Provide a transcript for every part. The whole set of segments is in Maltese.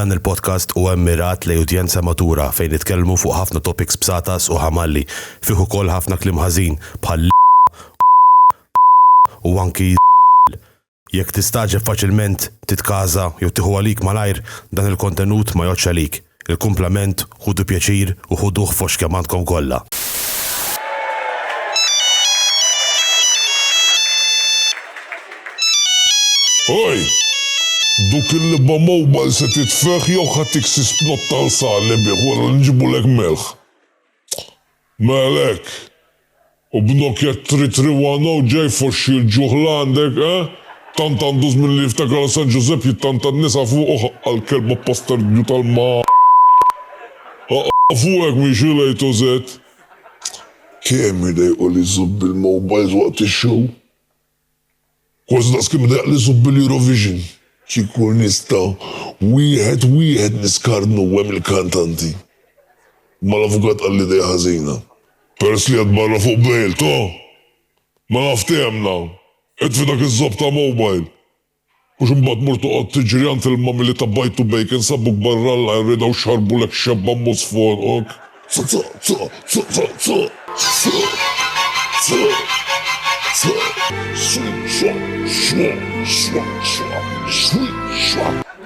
Dan il-podcast huwa mmirat li udjenza matura fejn nitkellmu fuq ħafna topics b'satas u ħamalli, fih ukoll ħafna kliem ħażin bħal u anki jekk tistaġeb faċilment titkaża jew tieħu għalik malajr dan il-kontenut ma jgħodx għalik. Il-kumplament ħudu pjaċir u ħuduh fox kemm għandkom kollha. Oj, duk il-liba mobile se titfeħ jew ħatik sisbnot tal-sali bieħ wara nġibulek melħ. Melek, u b'Nokia 3310 ġej foxxi l-ġuħla għandek, Tant għanduz minn li jiftakar San Giuseppe jittant għan-nisa fuq għal-kelba pastardju tal-ma. Fuqek miex il-lejtu zet. Kemm idejqu li zub il-mobiles waqt il-show? Kważi daqs kemm idejq li zub il-Eurovision. Ċikur nistaw, wieħed niskardnu għem il-kantanti. Mal-avukat għalli dej ħazina. Pers li għad barra fuq bejl, to? Ma naftijem naw. Edfi dak iż-zob ta' mobile. U xumbat murtu għad tiġri għant il-mami li ta' bajtu bejken sabbuk barra l-għajrida u xarbu l-ek xabba musfon, ok?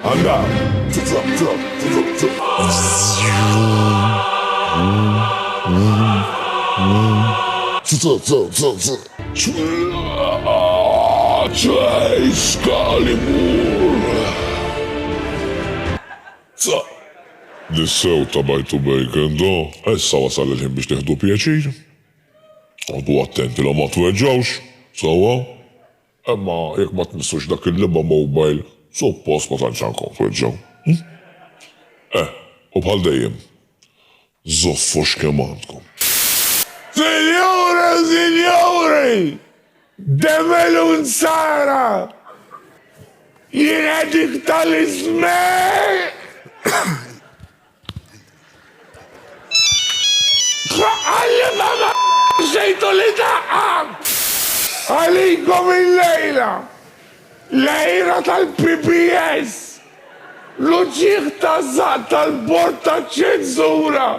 Għanda! Nissew ta' bajtu bejken do, issa wasal il-ħin biex neħdu pjaċir. Għadu attenti la ma tweġġawx, sawa? Emma jek ma tmissux dak il-liba mobile, suppost ma tanċankom tweġġaw. U bħal dejjem, zoffux kemm għandkom. Signori! Demelun Sara! Jina dik tal-ismej! Għalli ma xejtu li taqqam! Għalikom il-lejla! Lejra tal-PPS! L-uċiħ tazzat tal-bord ta' ċenzura!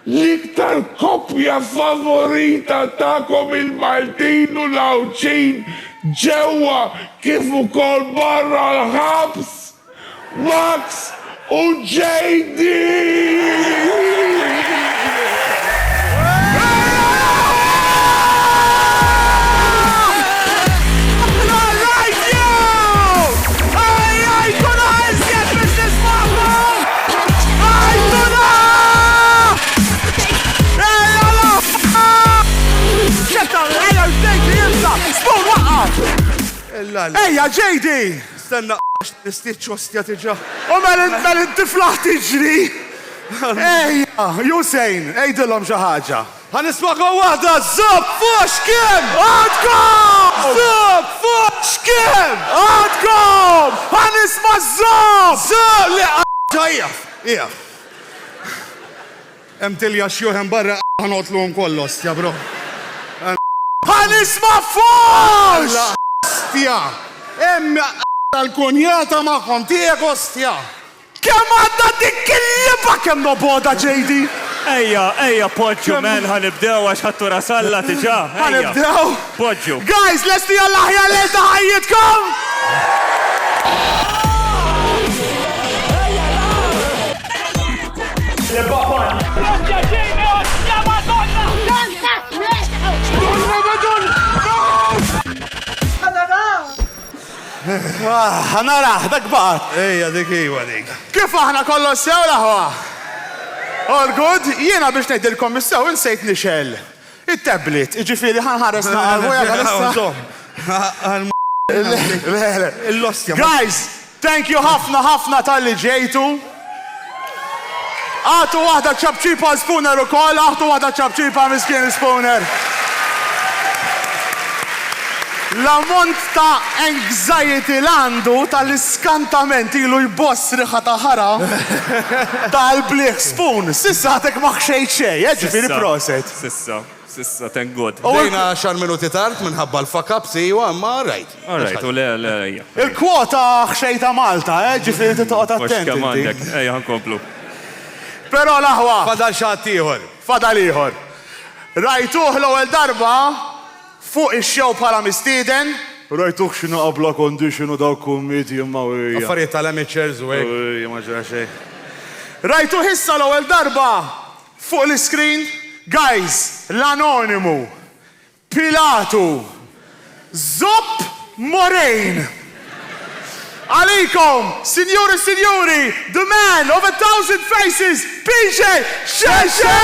L-iktar kopja favorita ta'kom il-Maltin u l-Awċin ġewa kif ukoll barra l-ħabs Max u JD! Ejja, JD! Stenna nistiċ ostja tiġa. U mel-inti flaħ tiġri. Ejja, Hussein, ejdilom xaħġa. Għanismaka wahda, zob fux kim! Għadkom! Zob fux kim! Għadkom! Għanisma zob! Zob li għadġa, ija. Emtilja xjuħem barra għanotlu kollu ostja, bro. Għanisma fux! Ostja! Emmi tal-kunjata maħkom tijek ostja! Kem għadda dik il-liba kem noboda JD? Ejja, poġġu men, ħanibdew għax ħattu rasalla tiġa. Ħanibdew? Poġġu. Guys, lesti għall-ħja l-lejta ħajjitkom! Għanara, dak bat. Ejja, dik iwa dik. Kif aħna kollu sew laħwa? All good, jiena biex nejdilkom sew insejt nixel. Il-tablet, iġifiri ħanħaresna għal-voja għal-issa. Il-lostja. Guys, thank you ħafna tal-li ġejtu. Għatu wahda ċabċipa spooner u koll, għatu wahda ċabċipa miskin spooner. L-ammont ta' anxiety l-għandu tal-iskantament ilu jboss riħa ta' ħara tal-bliħ spoon. Sissa għatek maħxejt xej, ġifiri proset. Sissa. Sissa, thank God. Dejna 10 minuti tard minħabba l-fuck-up siwa, imma rajt. Alright, u le, ejja. Il-kwota xejta Malta, ġifiri titoqgħod Mux attenti. kamandek, ejja, ħankomplu. Però laħwa, Fadal xatt ieħor. fadal ieħor. Rajtuh l-ewwel darba fuq ix-xew bħala mistieden, rajtuh x'inhu qabla condition u daw kummiti imma wejja. Affarijiet tal-amateurs u hekk. Wejja ma ġra xejn. Rajtuh issa l-ewwel darba fuq l-iskrin, guys, l-anonimu, Pilatu, Zopp Morain. Alikom, signori, signori, the man of 1,000 faces, PJ Sheshe!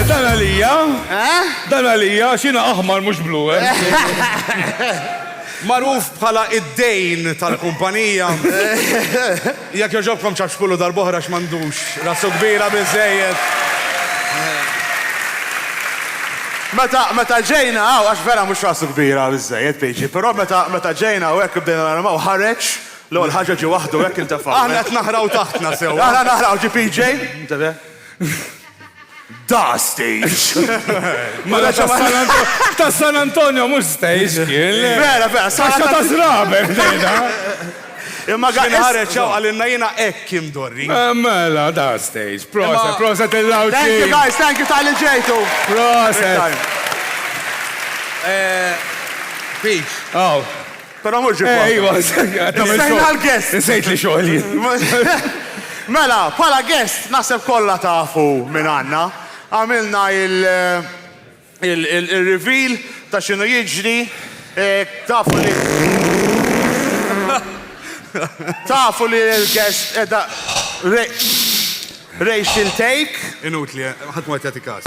Dan għalija, dan għalija, xina aħmar mux blu, Maruf bħala id-dejn tal-kumpanija. Jekk joġobkom ċabxpullu dal-boħra x'mandux. Rasu kbira bizzejiet. Meta ġejna, għax vera mux rasu kbira bizzejiet, Peġi, pero meta ġejna u għek bdejna narmaw ħareċ, l-għol ħagġa ġi wahdu għek inta fa' Aħna qed naħraw taħtna sew. Aħna naħraw ġi PJ. Da stage. Mela ta' San Antonio mux stage kien. Vera, Saxa ta' zraber, dejna. Imma Kien ħareċ għalinna jina ek kim dorri. Mela, da' stage. Proset il-lawċi. Thank you guys, thank you tal-li ġejtu. Proset. Peach. Aw. Pero mux ġi Ejwa, Sejna l-guest. Nsejt li xoħli. Mela, pala guest, nasib kolla tafu minn għanna. Għamilna il-reveal ta' xinu jiġri. Tafu li. Tafu li il-guest edha. Rachel Take. Inutli, ħadd ma jagħti każ.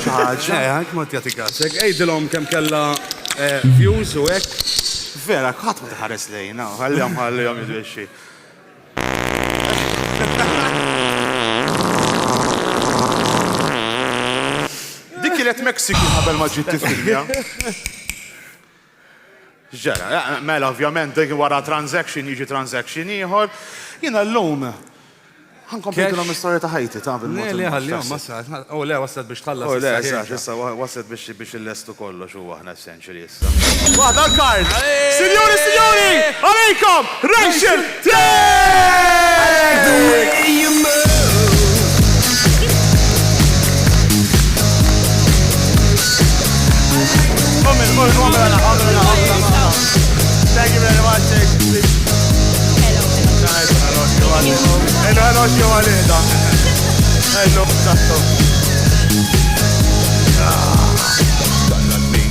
Ħadd ma jagħti każ. Ejdilhom kemm kellha views u hekk. Vera, ħadd ma tħares lejna, ħallihom jidru xi. Dik kienet Mexiku qabel ma ġiet tifilja. Ġara, mela ovvjament dik wara transaction jiġi transaction ieħor. Jiena llum ħankompletilhom istorja ta' ħajti ta' bil-mod. Le, ħallihom massa. Oh, le, waslet biex tħallas. Oh, le, issa waslet biex il-lestu kollox huwa aħna essentially issa. Waħda l-kard! Signori, signori! Alejkom! Rachel Thank you very much. Hello, xevalida. Hello, tatto.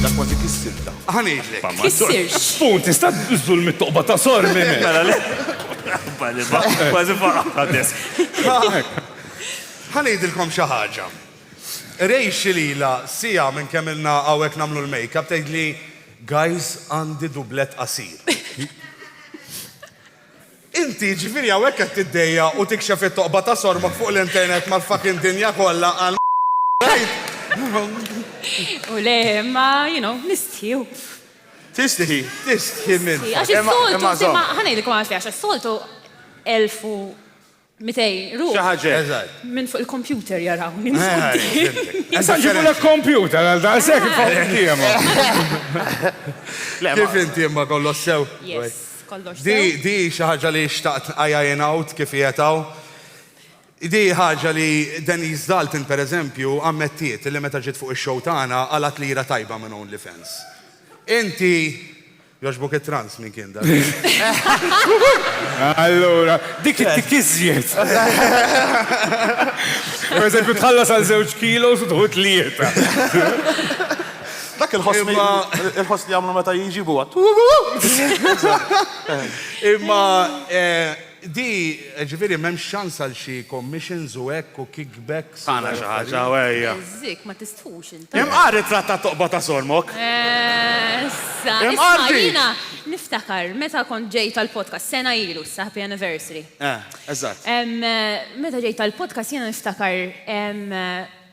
Dak kważi kissilta. Ħanejlek. Kissirx. Punt, tista' tżul mit-toqba ta' sormi. Mela le. Kważi faqqa. Ħanejdilkom xi ħaġa. Rachel ila sija minn kemm ilna hawnhekk nagħmlu l-makeup tgħidli guys għandi dublet qasir. Inti ġifieri hawnhekk qed tiddejja u tikxef it-toqba ta' sormak fuq l-internet mal-fucking dinja kollha għal U le, ma, nistiju. Tistiħi. tistħi minn. Għax il-soltu, ħanajlikom għax għax il-soltu 1200 ruħ. ċaħġa. Eżatt. Minn fuq il-computer jarawni. Issa ġibu l-computer għal da' sekk il-fawtijema. Kif inti imma kollox sew? Yes, kollox. Di xi ħaġa li xtaqt għajajn out kif jetaw. Di ħaġa li Denise Dalton per eżempju ammettiet li meta ġiet fuq ix-show tagħna għalat lira tajba minn OnlyFans. Inti joġbok it-trans minn kien dak. Allora, dik it-tikizjiet. Per eżempju tħallas għal 2 kilos u tħut lieta. Dak il-ħoss li għamlu meta jiġibu għat. Imma di ġifieri m'hemmx xans għal xi commissions u hekk u kickbacks. Għana xaħġa, għajja. Zik, ma tistfux inti. Imqarri tratta toqba ta' sormok. Issa, Imqarri. jina, niftakar, meta kont ġej tal-podcast, sena ilu, happy anniversary. Eżatt. Meta ġej tal-podcast jena niftakar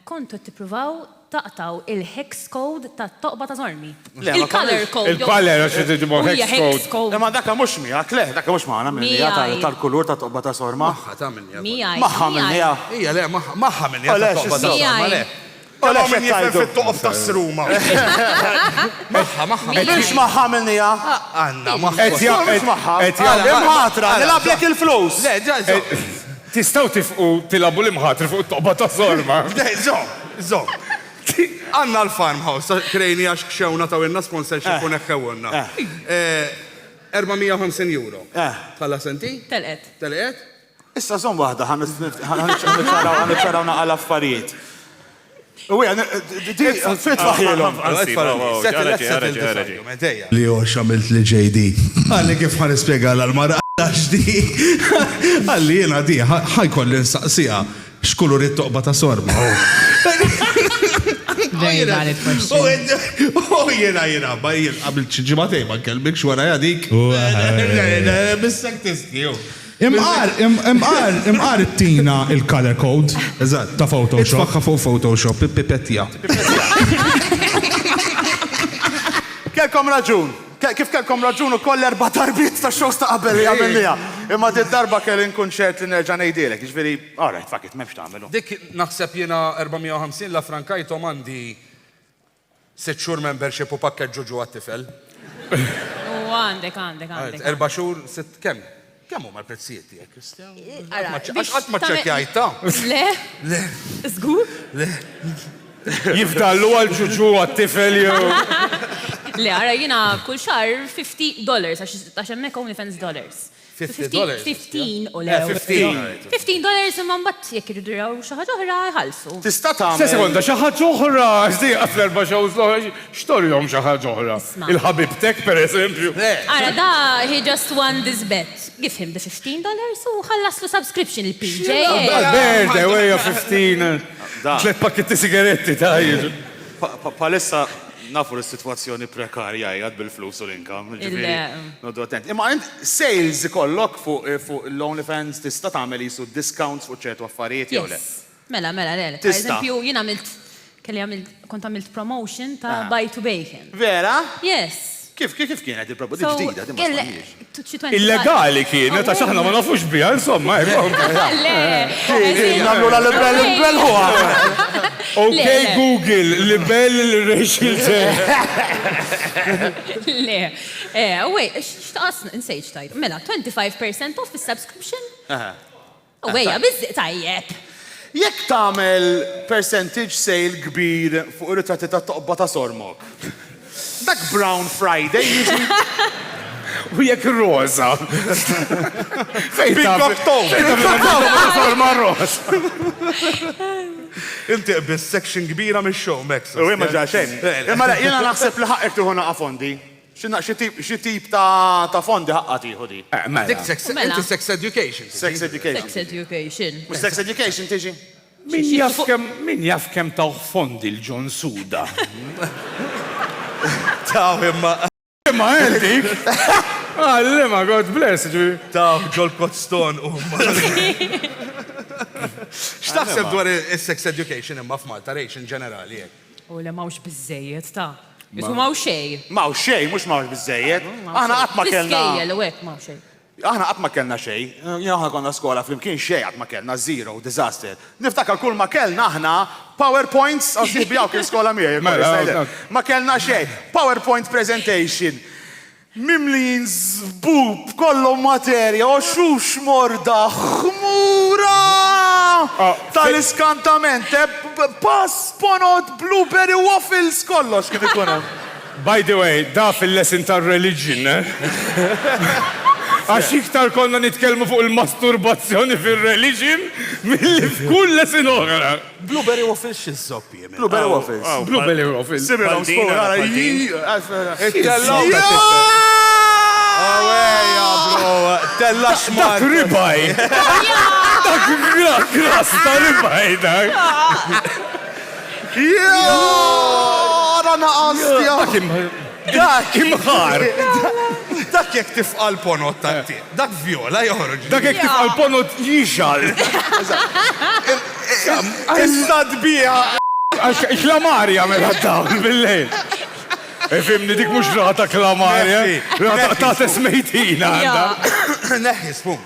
kontu tippruvaw taqtaw il-hex code ta' toqba ta' zormi. Il-color code. Il-color, għax tiġibu hex code. Ma dakka mux miegħek, le, dakka mux maħna minnija tal-kulur ta' toqba ta' sorma. Ta' minnija. Mijaj. Maħħa minnija. Ija, le, maħħa minnija Le, ta' toqba ta' sorma, le. Ola Min jifem xettajdu. fit-toqob ta' sruma. Maħħa. Mux maħħa minnija. Għanna, maħħa. Mux maħħa. jgħal- Imħatra, nilablek il-flus. Le, ġa, Tistaw tifqu tilabu l-imħatri fuq it-toqba ta' sorma. zom. Għanna l-farmhouse, krejni għax kxewna ta' winna sponsorship unek xewna. 450 euro. Talla senti? Telqet. Telqet? Issa zon wahda, ħanċaraw naqal affarijiet. U għja, fit faħilom. Li għox għamilt li ġejdi. Għalli kif ħan ispiega l-mara għax di. Għalli jena di, ħajkolli nsaqsija. Xkulur it-toqba ta' sorma. Very valid question. Jena, ma jien qabel ċiġimatej ma kelbik xwara jadik. Bissek tisti, Imqar it-tina il-color code. Eżatt. Ta' Photoshop. Itfaħħa fuq Photoshop, pipetja. Kelkom raġun. Kif kelkom raġun u koll 4 darbit ta' xos ta' qabel li għamilnija. Imma d-darba kell nkun ċert li nerġa' ngħidilek. Ġifieri, alright, fuck it, m'hemmx tagħmelu. Dik naħseb jiena 450 la frankajtom għandi 6 xhur membership u pakket ġuġu għat-tifel. U għandek. 4 xhur, 6 kemm? Kemm huma l-prezzijiet tiegħek, Kristjan? Għadd ma ċekkjajt ta'? Le? Le. Żgur? Le. Jifdallu għal-ġuġu għat-tifel jew. Le, għara jina kull xar $50, għax emmek OnlyFans dollars. $50? 15 u le. 15. imma mbatt jek irridu raw xaħġa oħra jħallsu. Tista' Se tagħmel. sekonda, xaħġa oħra, xdi għafler baxaw xtorjom xaħġa oħra. Isma'. Il-ħabib tek, per eżempju. Għara da, he just won this bet. Give him the $15 u ħallaslu subscription il-PJ. Birthday, way of 15. Tlet pakketti sigaretti, tajġ. Palissa nafu l-situazzjoni prekarja jgħad bil-flus u l-inkam. Nodu attent. Imma sales kollok fuq l-OnlyFans tista' tagħmel jisu discounts fuq ċertu affarijiet jew le. Mela, le. Per Tista'. eżempju, jina kont għamilt promotion ta' Buy to Bacon. Vera? Yes. Kif kienet il-probodi ġdida? di ma smajniex. Illegali kienet, għax aħna ma nafux bija, insomma. Namlu l-libel huwa. Ok, Google, libel il-racial tag. Le. Wait, xtaqas nsejġ tajt. Mela, 25% off is-subscription? Wejja, bizzi tajjeb. Jekk tagħmel percentage sale kbir fuq ir-ritratti ta' toqba ta' sormok. Dak Brown Friday jiġi U jek roza. Big October. Forma roz. Inti bis section kbira mix-show, Max. U ma ġa xejn. Imma la jiena naħseb li ħaqek tieħu naqa' fondi. Xi tip ta' fondi ħaqqa tieħu di. Dik inti sex education. Sex education. Sex education. Mhux sex education tiġi. Min jaf kem taw fondi l-John Suda. Taw imma. Ma għendik. Għallima, God bless, ġu. Taw Joel Cotstone u X'taħseb dwar is-sex education imma f'Malta rejx in ġenerali jekk? U le mawx bizzejiet ta' Jisu maw xej. Maw xej, mhux maw biżejjed. Aħna qatt ma kellna. Fiskejjel u hekk maw xej. Aħna qatt ma kellna xej. Aħna konna skola flimkien xej qatt ma kellna zero, disaster. Niftakar kull ma kellna aħna PowerPoints għaw sibjaw kien skola miegħi. Ma kellna xej. PowerPoint presentation. Mimlin zbub, kollhom materja, u xux morda, xmura! Tal-iskantament, pass, ponot, blueberry waffles, kollox kif ikun hemm. By the way, da fil-lesson tar-religion, Għax iktar konna nitkellmu fuq il-masturbazzjoni fil-religion mill-li f'kull lesson oħra. Blueberry waffles x'izzoppi. Blueberry waffles. Blueberry waffles. Similom spora, Tella xmar. Dak ribaj. Dak gras ta' ribaj dak. Rana qastja. Dak imħar. Dak jek tifqal ponot tanti. Dak viola joħroġ. Dak jek tifqal ponot jixal. Issa dbija. Għax klamarja mela dawn bil-lejl. Fimni dik mux rata klamarja. Rata ta' tesmejtina għanda. Neħis, pum.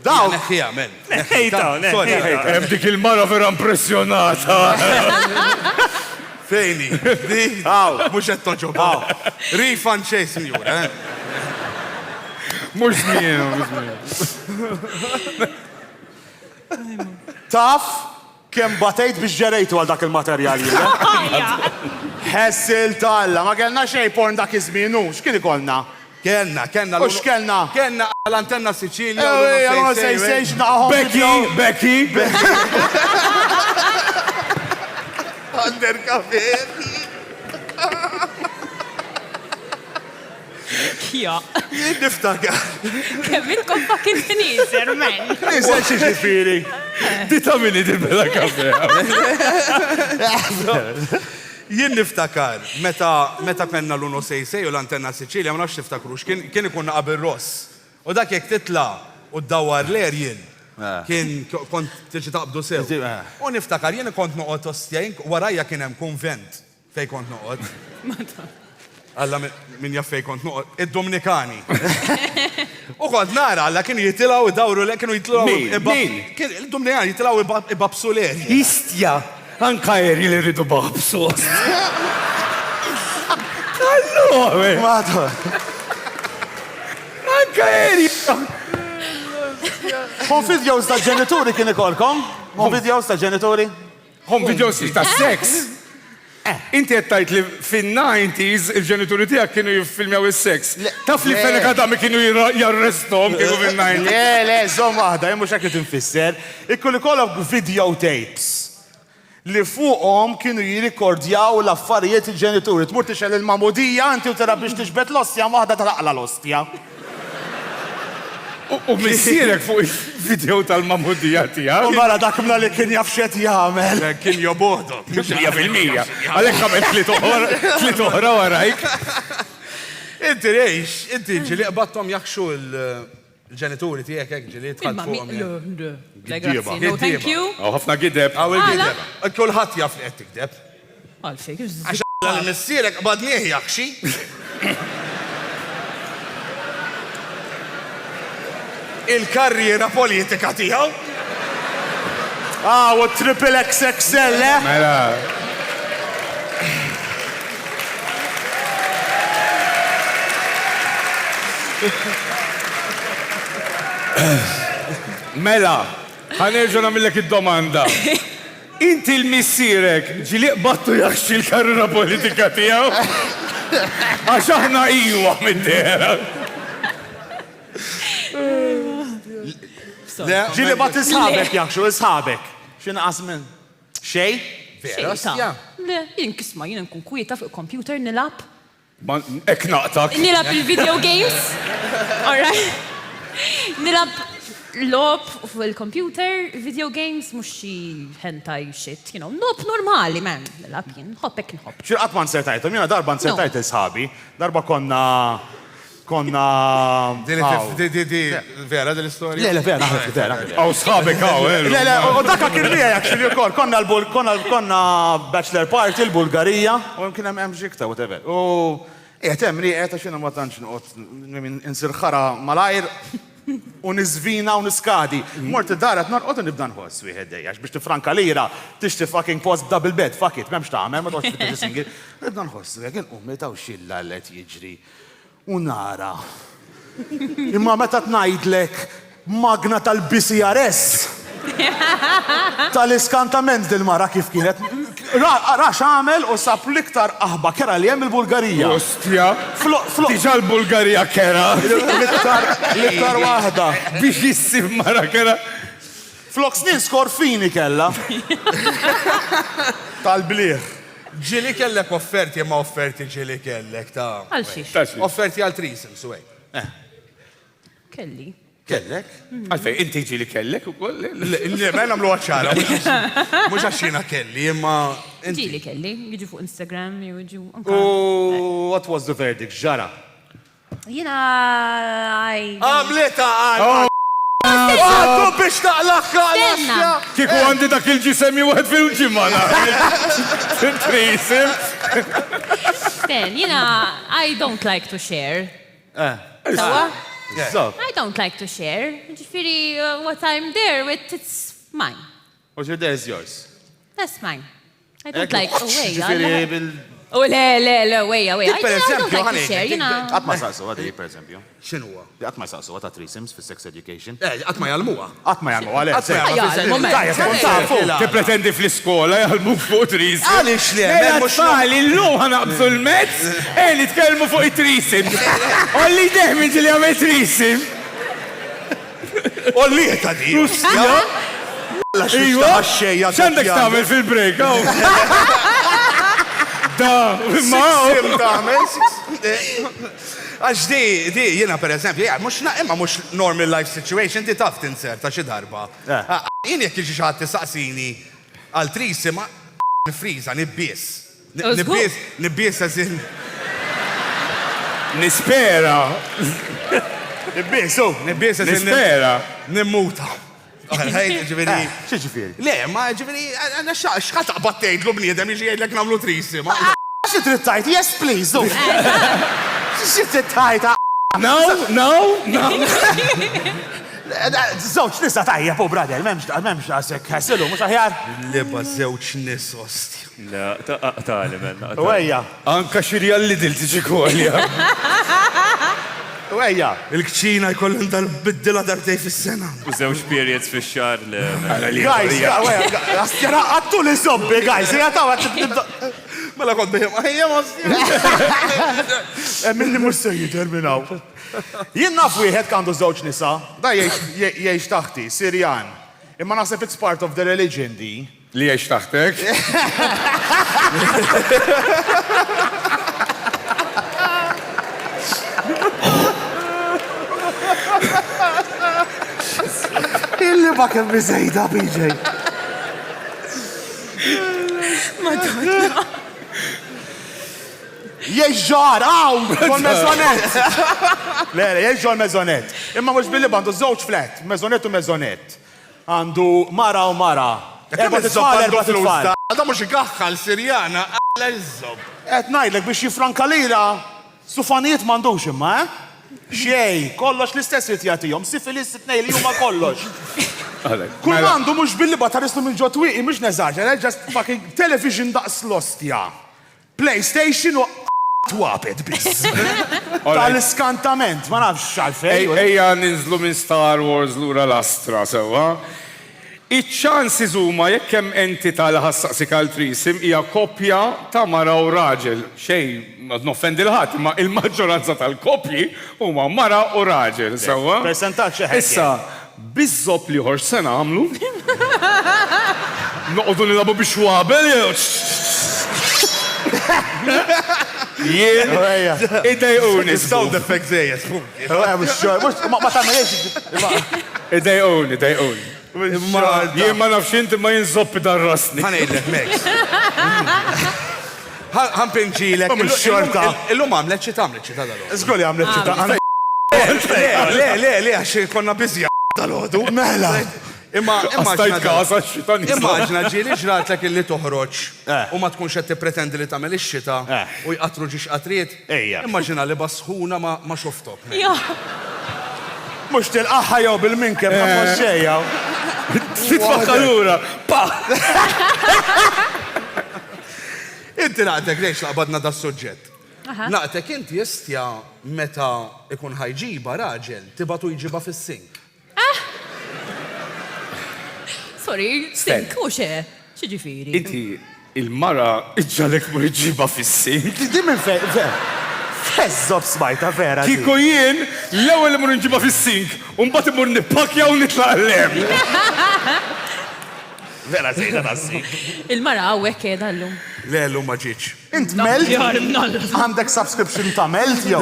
Daw. Neħija, men. Hemm dik il-mara vera impressjonata. Fejni. Mux qed toġob. Refund xej, sinjura. Mux mienu. Taf kem batejt biex ġerejtu għal dak il-materjali. Ħessil talla, ma kellna xej porn dak iż-żmienu, x'kien ikollna? Kenna. U x'kellna? Kenna l-antenna Sicilja. Becky. Undercover. Ja. Niftakar. Kemm intkom fucking tniżer, men. Niżel xi ġifieri. Dita minni dil-bela kafe. Jien niftakar, meta penna l-166 u l-antenna Sicilja, ma nafx tiftakrux, kien ikun qabel Ross. U dak jek titla u d-dawar l-er jien. Kien kont tiġi taqbdu sew. U niftakar, jien kont noqgħod ostjajn, warajja kien hemm konvent fej kont noqgħod. Alla min jaffej kont noqgħod, id-Dominikani. U kont nara, alla kienu jitilgħu dawru l kienu jitilgħu. Min? Il-Dominikani jitilgħu ibabsu l-er. Istja, anka eri li rridu babsu. Allora, Mador. anka eri. Home videos ta' ġenituri kien ikolkom? Home videos ta' ġenituri? Home videos ta' sex. Inti jettajt li fin-90s il-ġenituri tijak kienu jiffilmjaw il-sex. Taf li Fenek Adami kienu jarrestom kienu fin-90s. Le, zom waħda, jemmu xakit infisser. Ikkulli kollok videotapes li fuqhom kienu jirrikordjaw l-affarijiet il-ġenituri. Tmur tixel il-mamudija, inti u tara biex tixbet l-ostja, waħda taraqla l-ostja. U missierek fuq il-video tal-mamudija tijak. U mara dak mla li kien jafxet jgħamel. Kien jobodo. 100%. Għalek għamil tlit oħra warajk. Inti rejx, inti ġili qbattom jakxu il-ġenituri tijek ek ġili tħad fuqom. Grazzi, no thank you. Ħafna gideb. Għaw il-gideb. Kulħat jaf li għed tikdeb. Għalfej, Għax l-missierek qbadnieħ jakxi. Il-karriera politika tijaw. U triple XXL, Mela. Mela, ħanerġu namillek id-domanda. Inti l-missierek ġili qbattu jaxxi l-karriera politika tijaw? Għax aħna iwa minn dera. ġili bat isħabek jaxu, isħabek. Xin qasmin? Xej? Xejta. Le, jien kisma, jien nkun kwieta fuq computer nilab. Ek naqtak. Nilab il-video games. Alright. Nilab lob fuq il-computer, video games, mux xi hentai shit, you know, lob normali, man. Nilab jien, hoppek nħobb. Xil qatman sertajtom, jena darba nsertajt isħabi, darba konna vera dell-istoria? Le, vera, naħref, vera. Aw sħabek għaw, Le, u dakka kien bija actually ukoll, konna bachelor party l-Bulgarija, u kien hemm ġikta, whatever. U hemm riqet għax jiena ma tantx noqgħod insir ħara malajr u nizvina u niskadi. Mort id-darat norqod u nibda nħoss wieħed dejja biex tifranka lira tixti fucking post double bed, fuck it, m'hemmx tagħmel, ma toqgħodx tibda single. Nibda nħoss wieħed ummi taw xilla let jiġri. U nara. Imma meta tnajdlek magna tal-BCRS. Tal-iskantament dil-mara kif kienet. Rax għamel u sab l-iktar aħba kera li hemm il-Bulgarija. Ostja. Diġa l-Bulgarija kera. L-iktar waħda. Biex jissib mara kera. Flok snin skorfini kella. Tal-bliħ. Ġili kellek offerti, ma offerti ġili kellek ta' Għalxiex. offerti għal trisem, suwej. Kelli. Kellek? Għalfej, inti ġili kellek u koll? Le, ma namlu għacċara, mux għaxina kelli, imma. Ġili kelli, jiġu fuq Instagram, jiġu. U what was the verdict, ġara? Jina, Għamlita għadu biex taqlaqqa Stenna. Kiku għandi dak il-ġisem jwħed fil-ġimana. Trisim. Sten, jina, I don't like to share. Sawa? I don't like to share. Ġifiri, what I'm there with, it's mine. What's your day is yours. That's mine. I don't like, oh, wait. Ġifiri bil... Oh, le, wait. I per don't eżempju, like to ħani, share, you know. Għatma saqsu għadi, per eżempju. X'inhuwa? Għatma saqsu għata threesomes fi sex education. Għatma jgħalmuha. Għatma jgħalmu għalek. Tippretendi fl-iskola jgħalmuk fuq trisim. Għalix li Mela tfal, illum ħanaqbżu l-mezz, nitkellmu fuq it-trisim. Olli deħmin ġili għamil trisim. Ollieta di. Iwa, xandek tamel fil-break, Da, Għax di jena per eżempju, imma mux normal life situation, di taf tinser ta' xi darba. Jien jekk jiġi xaħat tisaqsini għal trisim, nifriza, nibbies. Nibbies għazin. Nispera. Nibbies għazin. Nispera. Nimmuta. Ġiviri. Xieġifiri? Le, ma ġiviri, għanna xħat għabattejt l-bniedem jiġi għedlek namlu trisim. Xie trittajt? Yes, please. Xie trittajt? No. Zawċ nisa tajja, po, brother, memx għasek ħasilu, mux aħjar? Liba zewċ nis osti. La, taqtali menna. Uwejja. Anka xirja l-lidil tiġi kolja. Uwejja. Il-kċina jkollhom dal-biddila darbtej fis-sena. U żewġ periods fix-xahar Guys, għastjara għattu li zobbi, guys, jgħataw għattu. Mela kont biħem, ħajja Minni mux se jiterminaw. Jien naf wieħed kandu żewġ nisa, da jgħix taħti, Sirjan. Imma naħseb it's part of the religion di. Li jgħix taħtek? Illi ma kemm biżejda, BJ. Madonna. Jgħix ġar, kol mezzonet. Le, jgħix ġar mezzonet. Imma mux billi bandu żewġ flat, mezzonet u mezzonet. Għandu mara u mara. Erba tfal. Da mux ikaħħal Sirjana, għalla jizzob. Et najdlek biex jifranka lira, sufanijiet mandux imma, Xej, kollox l-istess jitjatijom, sifilis t-nej li jumma kollox. Kull mandu mux billi batarislu minn ġotwiqi, mux neżaġer, just fucking television daqs l-ostja. PlayStation u twapet bis. Tal-iskantament, ma nafx xalfej. Ejja ninżlu minn Star Wars l-ura l-astra, sewa. Iċ-ċansi zuma jekk hemm entità li ħassaqsik għal trisim hija koppja ta' mara u raġel. Xejn, noffendi l-ħadd, imma il-maġġoranza tal-koppji huma mara u raġel, sewwa. Persentaġġ ħeħ. Issa, biżob li ħor se nagħmlu. Noqogħdu nilagħbu biex wabel jew. Jien idejquni. Sound effect zejjes. Ma tagħmelx. Idejquni. Jien ma nafx inti ma jinżoppi dar-rasni. Ħanejdlek, Max. Ħanpinġilek. Xorta. Illum għamlet xi tagħmlet xi dal-għodu. Żgoli għamlet xita. Le, għax konna biżja dal-għodu. Mela. Imma Stajt kaza x-xitan immaġna ġieli ġratlek illi toħroġ u ma tkunx qed tippretendi li tagħmel ix-xita u jqatru ġiex qatriet. Immaġina li basħuna ma xoftok. Mux tilqaħħa jew bil-minkem ma moxxejja. Titfaħħalura. Inti naqtek lejx laqbadna da s-suġġett. Naqtek inti jistja meta ikun ħajġiba raġel tibatu jġiba fis-sink. Sorry, sink, u xe? Xieġifiri? Inti il-mara iġġalek mur iġiba fis-sink. Di minn Fezzob smajta vera. Kiko jien, l-ewel mur nġiba fis-sink, un-bat mur nipakja u nitlaqlem. Vera zejda nas-sink. Il-mara għawek edha l-lum. Le, l-lum maġiċ. Int melt? Għandek subscription ta' melt jew?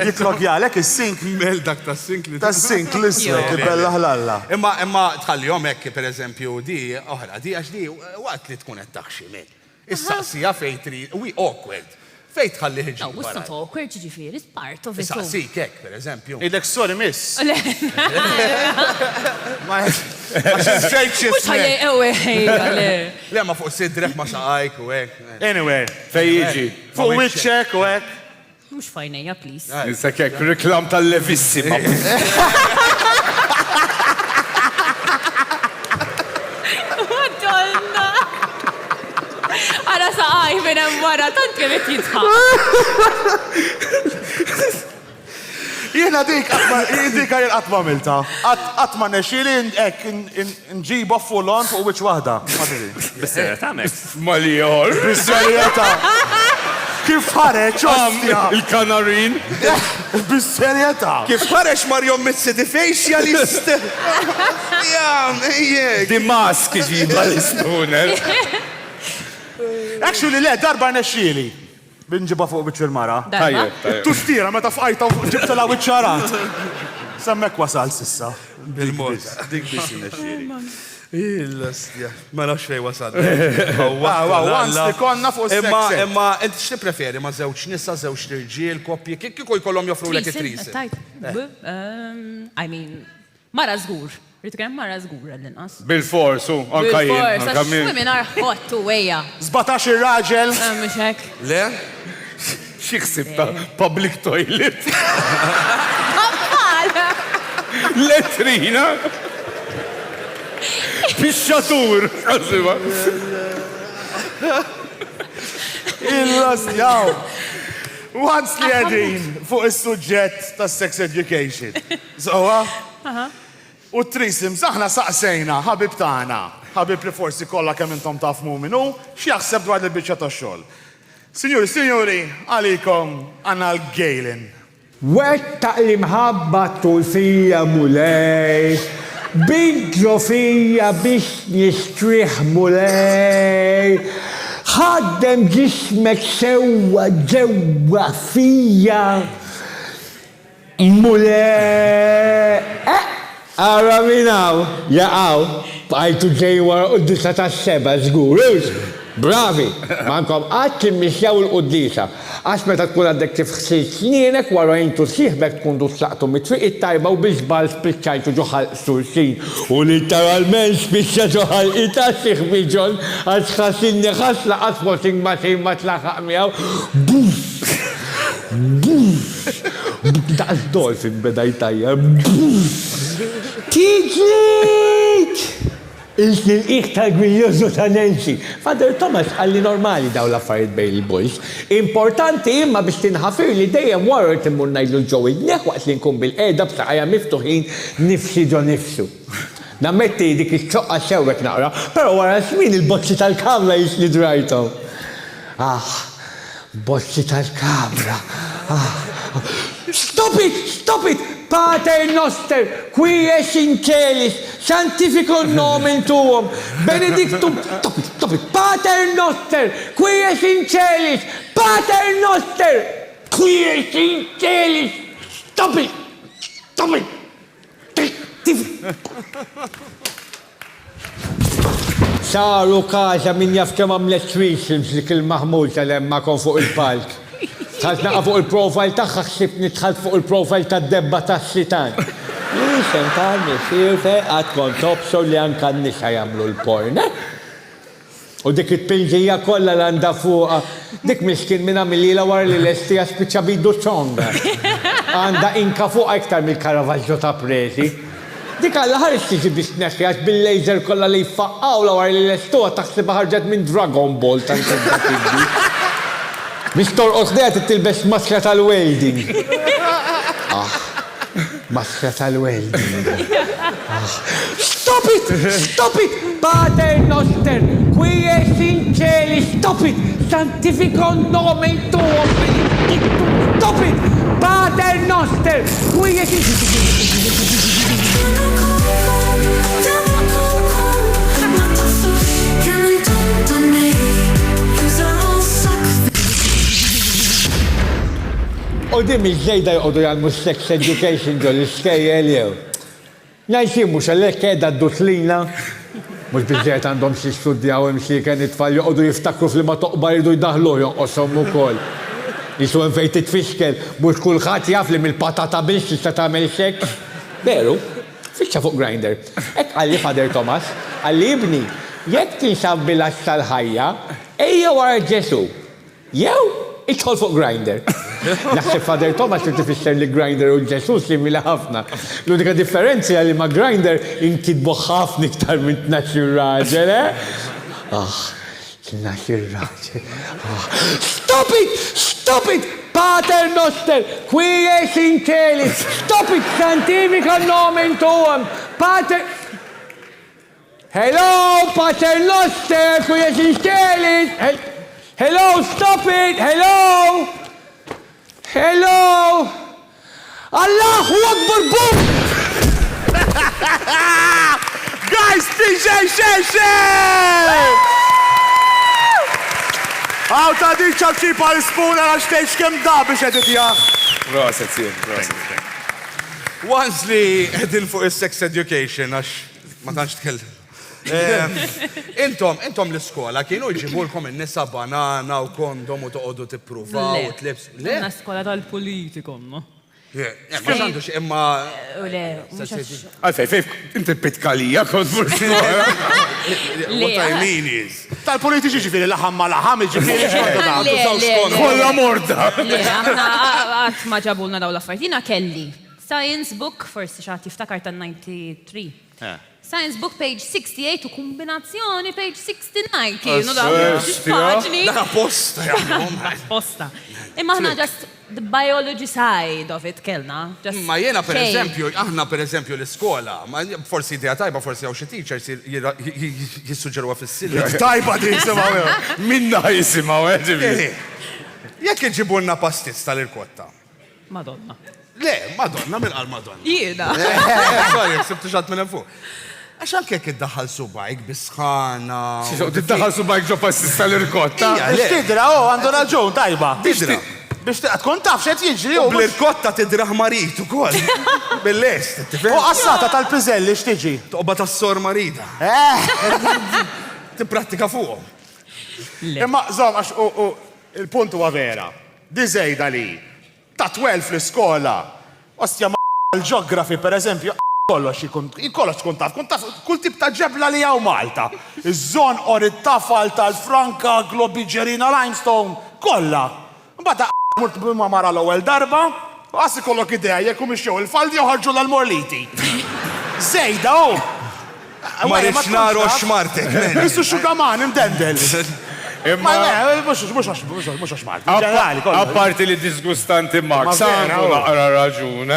Jitlogjalek il-sink. Melt dak ta' sink li ta' sink l-iswek, il-bella ħlalla. Imma tħallihom hekk per eżempju di, oħra, di għax di waqt li tkun qed taħxi minn. Issa sija fejtri, awkward. Fejn tħalli ħiġi. No, it's not awkward, ġifieri, it's part of it. Saqsik hekk, per eżempju. Idek sorry, miss. Le, mux ħajja le. Le ma fuq sidrek ma saqajk u hekk. Anyway, Fej jiġi. fuq wiċċek u hekk. Mux fajnejja, please. Nisek hekk reklam tal-levissima. Madonna! Ara saqaj minn hemm wara, tant kemm qed jitħaq. Jiena dik għatma milta. Għatma nexili nġiba full-on fuq wiċ wahda. Bis-serjetà mek. Malijor. Bis-serjeta. Kif ħareċ, ostja. Il-kanarin. Bis-serjeta. Kif ħarex Mario Mitzidi facialist. Di mask ġiba l-istuner. Actually, le, darba nexili. Binġiba fuq wiċ il-mara. Tustira, meta fqajta ġibta la wiċċarat. Semmek wasal sissa. Bil-mod. Dik biex nexxiri. Il-lastja. Ma nafx fej wasal. Once li konna fuq s-sex. Imma, int x'ti preferi ma żewġ nisa, żewġ irġiel, koppji, kieku jkollhom joffru lek it-trisi. I mean, mara żgur. Rrid kemm mara żgur għall-inqas. Bil-forsu, anka jien. Bil-fors, għax women are hot to weja. 17 il-raġel. Mux hekk. Le? Xiksib ta' public toilet. Għabbal! Letrina. Pisċatur. Għaziba. Il-lastjaw. Once li għedin fuq il-sujġett ta' sex education. Zowa? U trisim, saħna saqsejna, ħabib taħna, ħabib li forsi kolla kemm intom tafmu minnu, x'jaħseb dwar il-biċċa ta' xogħol. Signori, għalikom għanna l-gejlin. Wetta li mħabba tulfija mulej, bidlu fija biex nistriħ mulej, ħaddem ġismek sewa ġewa fija mulej. Ara minaw, jaqaw, bħajtu ġejwar u d-disa ta' seba zgurus. Bravi, mankom għattim misjaw l-qoddisa. Għax meta tkun għaddek tifħsil snienek wara jintu siħbek tkun dussaqtu mit-triq it-tajba u bizbal spiċċajtu ġuħal sursin. U literalment spiċċa ġuħal ita siħbiġon għax xasinni xasla għasmoting ma tlaħaq miegħu. Buf! Buf! Daqs dolfin beda jtajja. Buf! Tiġit! Il-iq tal-gwiljozu ta' Nancy. Father Thomas għalli normali daw l-affarijiet bejn il-boys. Importanti imma biex tinħafir li dejjem wara timmur ngħidlu ġew id-neħ waqt li nkun bil-qiegħda b'saqajja miftuħin nifsi ġo nifsu. Nammetti dik iċ-ċoqqa xewwek naqra, però wara żmien il-bozzi tal-kamra jisli drajthom. Bozzi tal-kamra. Stop it! Pater noster, quies in celis, sanctificum nomen tuum, benedictum, stop it, Pater noster, quies in celis, Pater noster, quies in celis, stop it. Saru kaza min jaf kemm għamlet threesomes li kil-Maħmud tal-emma kon fuq il-palk. Tħalt naqa fuq il-profile tagħha ħsibni tħalt fuq il-profile tad-debba tas-sitan. Listen tal misirte għad kont tobsu li anka n-nisa jagħmlu l-porn. U dik it-pilġija kollha l għandha fuqha. Dik miskin minn għamilila wara li l-estija spiċċa bidu ċonga. Għandha inka fuqha iktar mill-Caravaggio ta' Preti. Dik għalla ħares tiġi biex neħjax bil-laser kollha li jfaqqaw la wara li l-estuha taħsibha ħarġet minn Dragon Ball tal-kibbi. Mistor Osdejat tilbes maskra tal-welding. Maskra tal-welding. Stop it! Pater noster, quies in celis, stop it! Sanctificum nomen tuum, benedictum, stop it! Pater noster, quies in... U dim iż-żejda jgħodu jgħalmu sex education ġol iskejjel jew. Najxin mux għallek edha d-dutlina. Mux bizziet għandhom xie studjaw imxieken it-tfal jgħodu jiftakru fl-ma toqbar jidu jdaħlu jonqosom u koll. Jisu fejn titfixkel, mux kullħat jaf li mill-patata biex tista' tagħmel xek. Veru, fiċċa fuq Grindr. Ek għalli Father Thomas, għalli ibni, jekk tinsab bil-għax tal-ħajja, ejja wara Ġesu. Jew, idħol fuq Grindr. Naħseb Father Thomas li tifisser li Grindr u Ġesu simili ħafna. L-unika differenzi għalli ma' Grindr inkitbu ħafna iktar minn 12 raġel, Stop it! Pater noster, quies in celis. Stop it, sanctifica nomen tuum. Pater... Hello, Pater noster, quies in celis. Hello, stop it, hello. Allahu Akbar, boom! Guys, DJ Sheshe! Għaw ta' dik ċabċipa l-spuna għax teċ kem da biex editja. Proset, sir, proset. Once li għedin fuq il-sex education, għax ma tanċ tkellem. Intom l-iskola kienu jġibulkom in-nisa banana u kondom u toqgħodu tippruvaw u tlips. Le, skola tal-politikom, no? Ma xandux imma. Għalfej, inti pitkalija kont fil-skola. What I mean is. Tal-politiċi ġifiri laħam ma laħam ġifiri xorta Kolla morda. Le, għamna għat ma ġabulna daw l-affartina kelli. Science book, forsi xaħt jiftakar tan-93. Science book page 68 u kombinazzjoni page 69 kienu daw paġni. Daka posta, Posta. Imma ħna just the biology side of it kellna. Ma jena per eżempju, aħna per eżempju l-iskola, forsi idea tajba, forsi għaw xie teachers jissuġġeruha fis-silja. Tajba di jisimaw. Minna jisimaw, ġivi. Jekk iġibulna pastis tal-irkotta. Madonna. Le, Madonna, mill-qal Madonna. Jiena. Sorry, sibtu xat minn fuq. Għax anke jekk iddaħħal subajk bisħana. Tiddaħħal subajk ġo pastis tal-irkotta. Biex tidra, għandu raġun, tajba. Tidra. Biex tkun taf xed jiġri u bl-irkotta tidraħ marit u kol. Bil-lest. U qassata tal-piżelli x'tiġi. Toqba tas-sor marida. Tipprattika fuqhom. Imma żomm għax il-punt huwa vera. Di żejda li ta' 12 fl-iskola, ostja l-ġeografi pereżempju, kollox tkun taf kull tip ta' ġebla li hawn Malta. Iż-żon orid tafal tal-Franka, Globigerina, Limestone, kollha. Mbagħad murt bimma mara l-ewwel darba, għassi kollok idea jekk mhux jew il-faldi joħorġu l-Morliti. Żejda hu. Ma rridx naro xmartek. Issu xugaman imdendel. Imma mhux xmart. Apparti li disgustanti Max, għandu naqra raġun,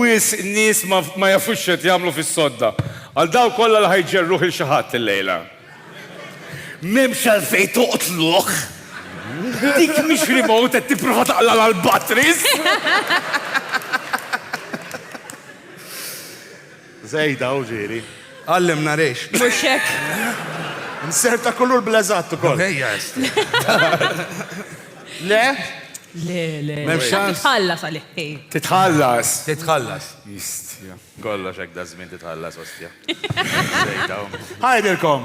wis nis ma jafux xed jagħmlu fis-sodda. Għal daw kollha li ħajġerruh il xi ħadd illejla. M'hemmx għalfejn toqtluh. Dik mhix remote qed tipprova taqla l-batteries. Żejda u ġieri. Għallimna rejx. Mhux hekk. Nserta kullu l-blażat ukoll. Ejja, Le? Le. M'hemm xans. Titħallas għalih. Titħallas. Titħallas. Jistja. Kollox hekk da żmien titħallas ostja. Ħajdilkom.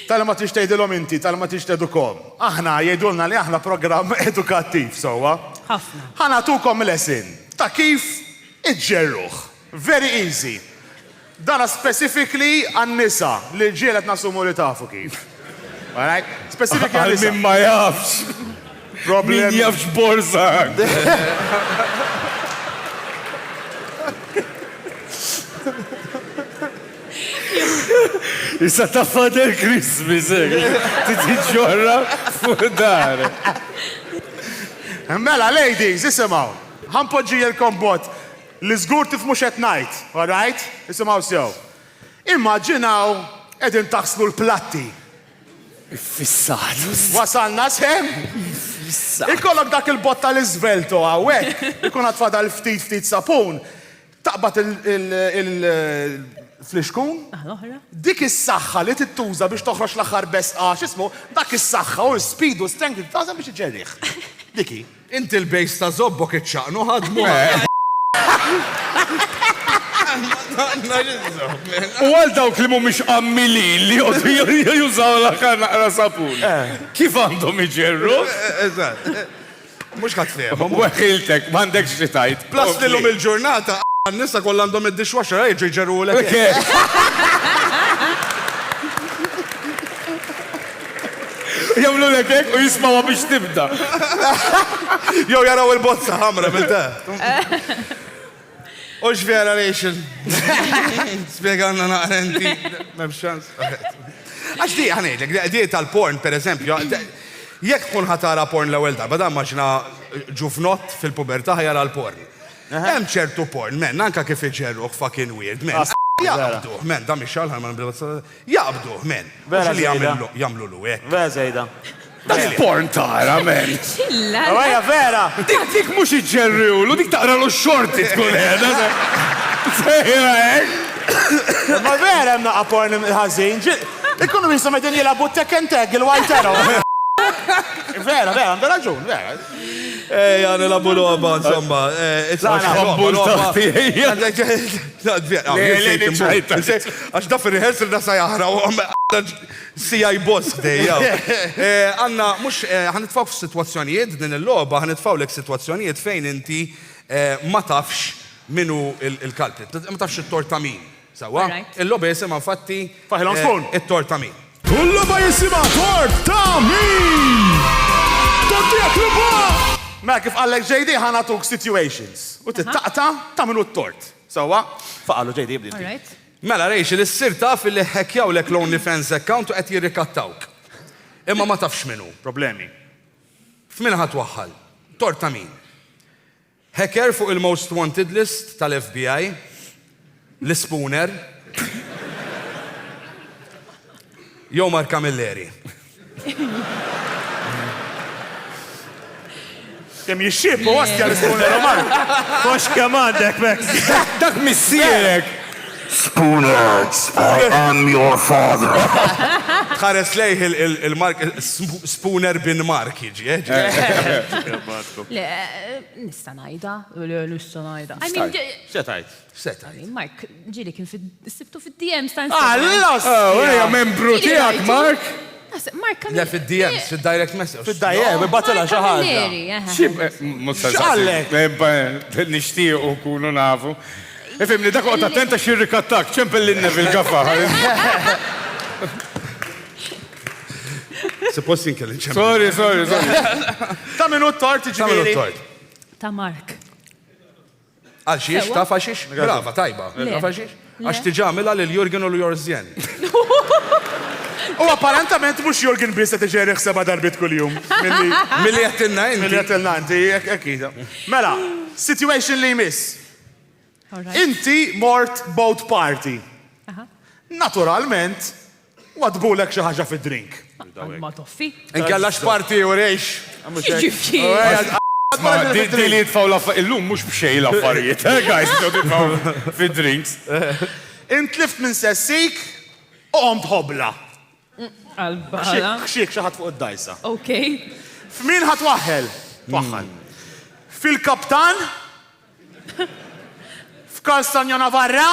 Tal-ma tix tgħidilhom inti, tal-ma tix tedukom. Aħna jgħidulna li aħna programm edukattiv sewwa. Ħafna. Ħanatukom lesson ta' kif iġġerruh. Very easy. Dana specifically għan-nisa li ġielet nasumu li tafu kif. All right? Specifically għan-nisa. Min ma jafx. Min jafx borzak. Issa ta' Father Christmas, titiġorra fuq dar. Mela, ladies, isimaw. Ħanpoġġi l-kombot li żgur tifmux qed ngħid, all right? Isimgħu sew. Immaġinaw qegħdin taħslu l-platti. Fissat. Wasalna sehem? Ikollok dak il-botta l-iżvelto hawnhekk, ikun għatfadal ftit sapun, taqbad il-fliexkun, dik is-saħħa li tittuża biex toħroġ l-aħħar besqa, x'ismu, dak is-saħħa u l-speed u strength tagħha biex iġerriħ. Diki. Inti l-bejs ta' zobbok iċċaqnu ħadmu. U għal dawk li mhumiex qammilin li jużaw l-akar naqra sapun. Kif għandhom iġerru? Mux ħatfem. Weħiltek, m'għandekx xi tajt. Plus lilhom il-ġurnata, nisa kollha għandhom id-dishwasher, jiġu jġerru l Jamlu l-ekek u jismawa biex tibda. Jow jaraw il-bozza ħamra bil-ta. Ux vera Rachel. Spiegħanna naqrenti. Memxans. Għax di għanejdek, di tal-porn, per eżempju, jekk kun ħatara porn l-ewel darba, da maġna ġufnot fil-puberta ħajara l-porn. Hemm ċertu porn, men, anka kif iġerruħ fucking weird, men. Jaqbdu, men, da miex xalħal, man jaqbdu, men. Vera li zejda. jamlu l-wek. Vera zejda. Dak porn tara, men. Xilla. Għaja, vera. Dik mux iġerriwlu, dik taqra lu xorti tkun edha. Sejra, Ma vera hemm naqa porn ħażin. Ikunu jisom qegħdin jilagħbu Tekken Tag il-White Arrow. Vera, għandha raġun, vera. Għana la buloba, insomma. Għax da fil-rehearsal da sajahra, sija jbosk dej, Għanna, mux, għanitfaw f-situazzjonijiet, din il-loba, għanitfaw l-situazzjonijiet fejn inti ma tafx minu il-kalpit, ma tafx il-torta min. Sawa? Il-loba jisima fatti Faħilhom spoon. il-torta min. Kulloba jisima torta min! Torti jakluba! Ma kif għallek JD ħanatuk situations. U t-taqta ta' minu t-tort. Sawa? Faqallu JD jibdi. All right. Mela, Rachel, is-sirta fil-li ħekjaw lek l-OnlyFans account u qed jirrikattawk. Imma ma tafx minu. Problemi. F'min ħat waħħal. Torta min. Hacker fuq il-Most Wanted list tal-FBI. L-Spooner. Jomar Camilleri. Kem jixxib u għastja l-Spooner Roman. Kox kamandek, Max. dak missierek. Spooners, I am your father. Tħares lejh il-mark, Spooner bin Mark jiġi, Le, nista najda. Nista najda. I mean, Xetajt. Seta. Mark, ġili kien sibtu fid-DM stan. Allos! Eja, membru tijak, Mark. Mark, Le fid-DMs, fid-direct message. Fid-dajja, bibatila xaħġa. X'għallek? Nixtieq u kunu nafu. Ifimni dak qod attenta xi rikattak, ċempellinna fil-kafa. Suppost jinkelli ċempel. Sorry. Ta' minu t-tort ġibiri. Ta' Mark. Għal xiex, ta' faxix? Brava, tajba. Ta' faxix? Għax tiġamila l-Jurgen u l-Jorzjen. U apparentament mux Jurgen bis ta' tiġeri xseba darbit kull-jum. Milli jattinna inti. Milli jattinna inti, ekkida. Mela, situation li jmiss. Inti mort boat party. Naturalment, wadbulek xi ħaġa fid-drink. Ma toffi. Inkellax party u rejx. Di li jitfaw illum mux bxej l-affarijiet. Guys, jitfaw fid-drinks. Intlift minn sessik u għomt hobla. Għal-bala. Xik xaħat fuq id-dajsa. Ok. F'min ħat waħel? Waħħal. Fil-kaptan? F'Kalstanja Navarra?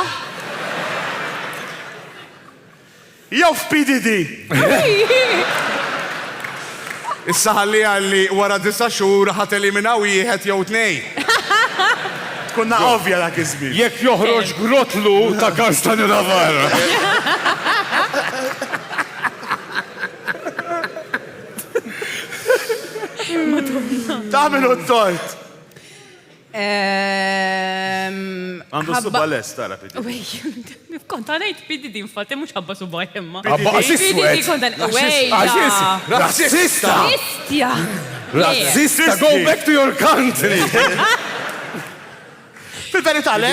Jew f'PDD? Issa ħalli għalli wara 9 xhur ħat eliminaw wieħed jew tnej. Kunna ovvja dak iż-żmien. Jekk joħroġ grotlu ta' Kalstanja Navarra. Ta' minu t-tort. Għandu suba l-est, tara, PDD. Konta nejt PDD infatti mux ħabba suba jemma. Abba, PDD konta Razzista! Istja! Razzista, go back to your country! Fil-verità, le?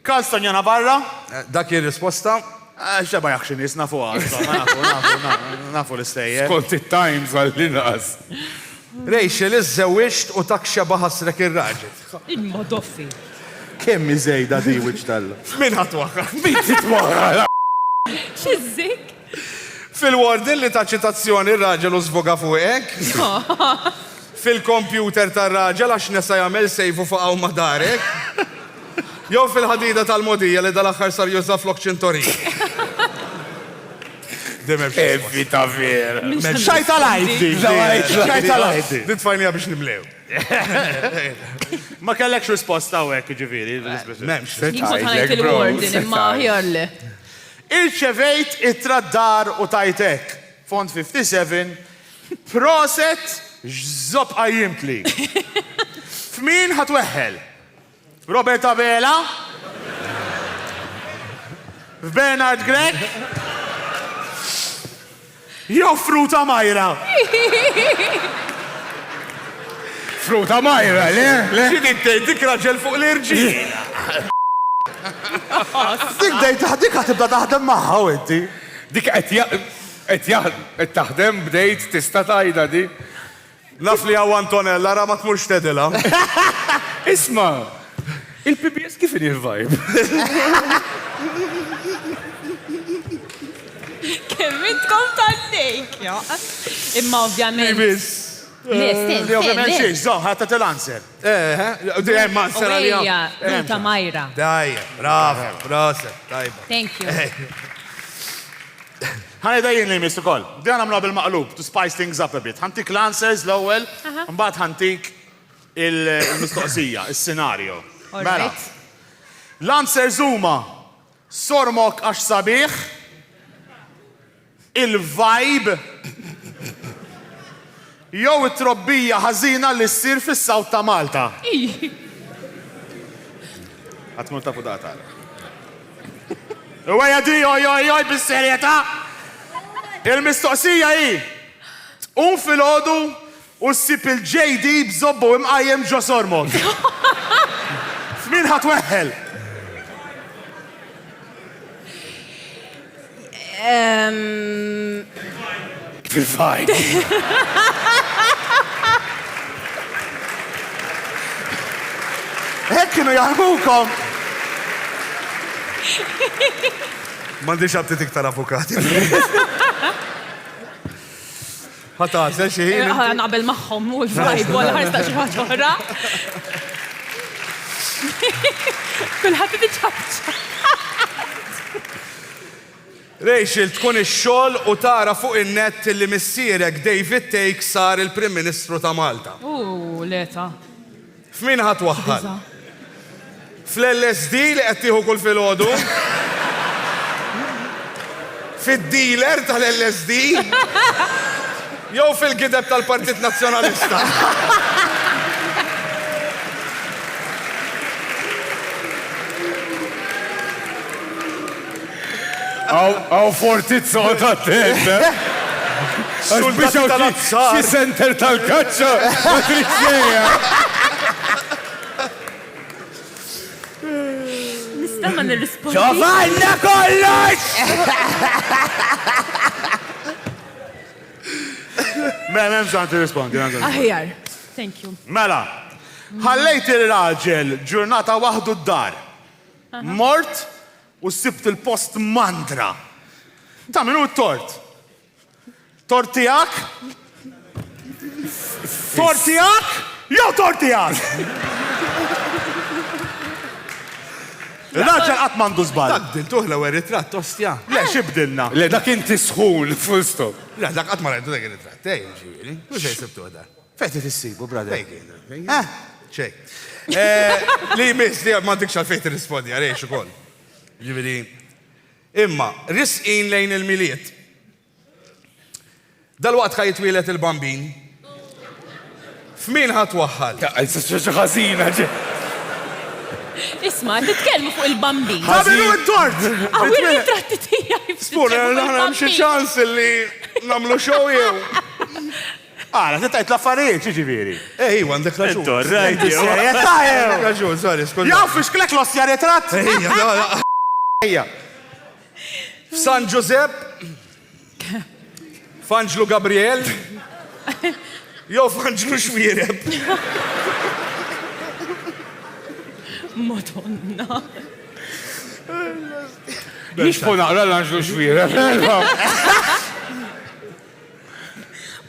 Kalstanja Navarra? Dak ir-risposta? Xeba jaxin nis, nafu nafu l-istejjer. Konti times għall-linas. Rachel, iż-żewixt u tak xeba ħasrek ir-raġel. Imma doffi. Kemm iżejda di wiċ talla? Min ħatwaqa? Min titwara? Xizzik? Fil-wordin li ta' ċitazzjoni ir-raġel u żvoga fuqek. Fil-kompjuter tar-raġel għax nesa jagħmel sejfu fuq hawn madarek. Jew fil-ħadida tal-modija li dal-aħħar sar juża flok ċintorin. Vita vera. Xajta lajdi. Xajta lajdi. Dit fajnija biex nimlew. Ma kellekx risposta għek, ġiviri. Memx. Jimkot ħanajt il-wordin imma ħjarli. Irċevejt it-traddar u tajtek. Font 57. Proset ġzob għajjimt li. F'min ħatweħħel? Robert Abela? F'Bernard Gregg? Jew Fruta Majra? Fruta Majra, le? X'inti dik raġel fuq l-irġiel. Dik ħatibda taħdem maħħa u inti. Dik qed taħdem bdejt tista' tajda di. Naf li għaw Antonella, ra ma tmurx tedela. Isma, il-PBS kif il-vibe? Kemmintkom tal-lejk, ja. Imma ovvjament. Li ovvjament xiex, zo, ħatta t-l-answer. Dijem answer għal-jom. Ejja, Fruta Majra. Dajja, brava, proset, tajba. Thank you. Ħani dajjen li jmiss ukoll. Dijan għamlu bil-maqlub, to spice things up a bit. Ħantik l-answers l-ewwel, mbagħad ħantik il-mistoqsija, il-scenario. Mela. L-answers huma sormok għax sabiħ, il-vibe, jew it-trobbija ħażina li ssir fis-Sawt ta' Malta. Għatmur ta' fudata. Uwejja di, oj, bis-serjetà. Il-mistoqsija hi. Fil-ħodu u ssib il-JD bżobbu imqajjem ġo sormok. F'min ħatweħħel? Fil-fajn. Hekk kienu jaħmukom. M'għandix għabtit iktar avukati. Ħatażel xi ħin. Naqbel magħhom u l-vibe u l-ħarsta xi ħaġa oħra. Kulħadd iċċabċa. Rachel, tkun ix-xogħol u tara fuq in-nett li missierek David Take sar il-Prim Ministru ta' Malta. Leta. F'min ħatwaħħal? Fl-LSD li qed tieħu kull filgħodu? Fid-dealer tal-LSD? Jew fil-gideb tal-Partit Nazzjonalista? Għaw fortit soda t-tedda. Xultati tal-azzar. Xi center tal-kaċċa, Patriċċeja. Nista' ma nirrispondi. Ġovanna kollox! Mela, memx tirrispondi. Aħjar. Thank you. Mela, ħallejt il-raġel ġurnata waħdu d-dar. Mort u sibt il-post mandra. Ta' minu t-tort? Tortijak? Tortijak? Jew tortijak? Il-raġel qatt m'għandu żball. Dak diltuh l-ewwel ritratt ostja. Le xibdilna. Le dak inti sħun, full stop. Le dak qatt ma rajtu dak ir-ritratt. Ej, ġifieri. Mhux se jsibtuh da. Fejn tissibu, brother? Ċej. Li miss li m'għandekx għalfejn tirrispondi għaliex ukoll. Ġifieri. Imma risqin lejn il-miliet. Dal-waqt ħajtwielet il-bambin. F'min ħatwaħħal? Xi ħażina ġi. Isma, titkellmu fuq il-bambin. Ta' minu t-tort? Għaw il-ritratti tiegħi. Spura, naħna xi ċans li nagħmlu show jew. Għala, t-tajt l-affarijiet, ġifieri. Ej, għandek raġun. Għandek raġun, sorry, skuża. Jaw fixklek l-osja ritratt? Ejja. F'San Giuseppe, f'Anġlu Gabriel, jew f'Anġlu Xwiereb. Madonna. Biex fu naqra l-Anġlu Xwiereb.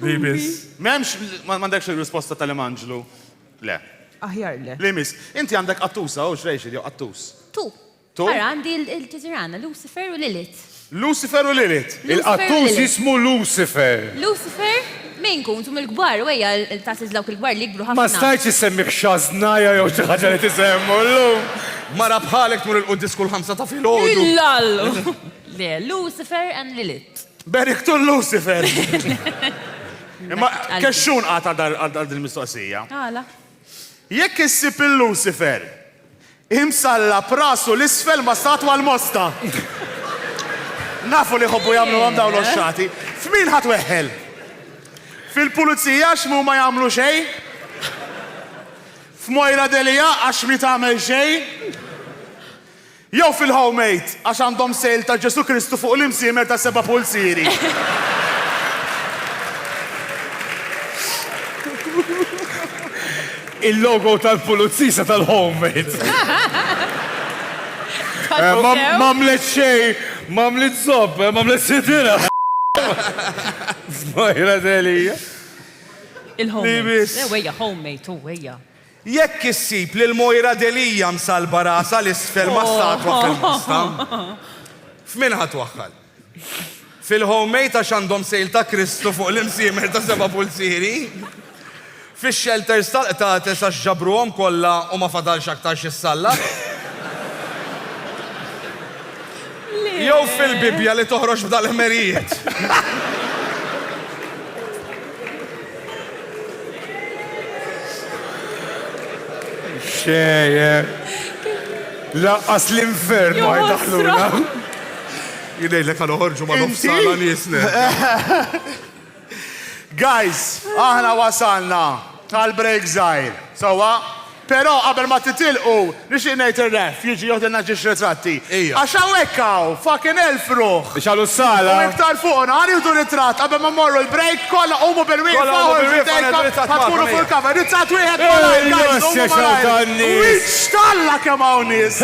Bibis. Memx, mandekx il-risposta tal-Emanġlu? Le. Aħjar le. Limis, inti għandek Attusa, u xrejxi, jew Attus. Tu. Tu? Ara, għandi il-tizirana, Lucifer u Lilith. Lucifer u Lilith. Il-qattus jismu Lucifer. Lucifer? Min kun, tum il-gbar, u għja il-tasis dawk il-gbar li jikbru ħafna. Ma stajċ jisemmik xaznaja jew xi ħaġa li tisemmu llum. Mara bħalek tmur il-quddis kull 5 ta' filgħodu. Illallu. Le, Lucifer and Lilith. Beriktu Lucifer. Imma kexxun għata għal din mistoqsija. Għala. Jekk issib il-Lucifer, imsalla prasu l-isfel ma statwa l-mosta. Nafu li ħobbu jagħmlu għam dawn l-oxxati. F'min ħadd weħħel? Fil-pulizija x'mu ma jagħmlu xejn? F'Mojra Delija għax mi tagħmel xejn? Jew fil-homemade għax għandhom sejl ta' Ġesu Kristu fuq l-imsiemer ta' 7 pulsieri. Il-logo tal-pulizija tal-homemade. Mamlet xej, mamlet zob, mamlet sidira. Smajra delija. Il-homemade. Wejja, homemade, u wejja. Jekk issib li l-Mojra Delija msalba rasa l-isfel ma statwa fil-mosta. F'min ħatwaħħal? Fil-homemade għax għandhom sejl ta' Kristu fuq l-imsiemer ta' 7 pulsieri? Fix-shelters ta' tesa xġabruhom kollha u ma fadalx aktar x'issalla? Jew fil-Bibja li toħroġ b'dal-ħmerijiet. Xejjer. Laqqas l-infern ma jdaħluna. Jidejlek għal uħorġu ma nofsala nisne. Guys, aħna wasalna għal-break zaħir. Sawa? Pero qabel ma titilqu, nixtieq ngħid ir-ref, jiġi joħdilna ġiex ritratti. Għax hawnhekk hawn, fucking elf ruħ. Ixalu s-sala. U iktar fuqna, għaniħdu ritratt qabel ma morru l-break, kollha qumu bil-wieqfa u ħatkunu fuq il-cover. Ritratt wieħed malajr, guys, qumu malajr. Wix kemm hawn nies.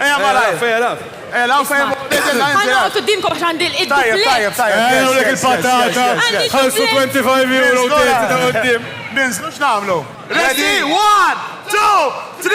Ejja malajr. Law fejn Għanna għatu dinkom għandi il-dublet. Tajjeb. Għenu l il-patata. Għalsu 25 euro t-tieti ta' għoddim. Ninżlu x'namlu? Ready? 1, 2, 3.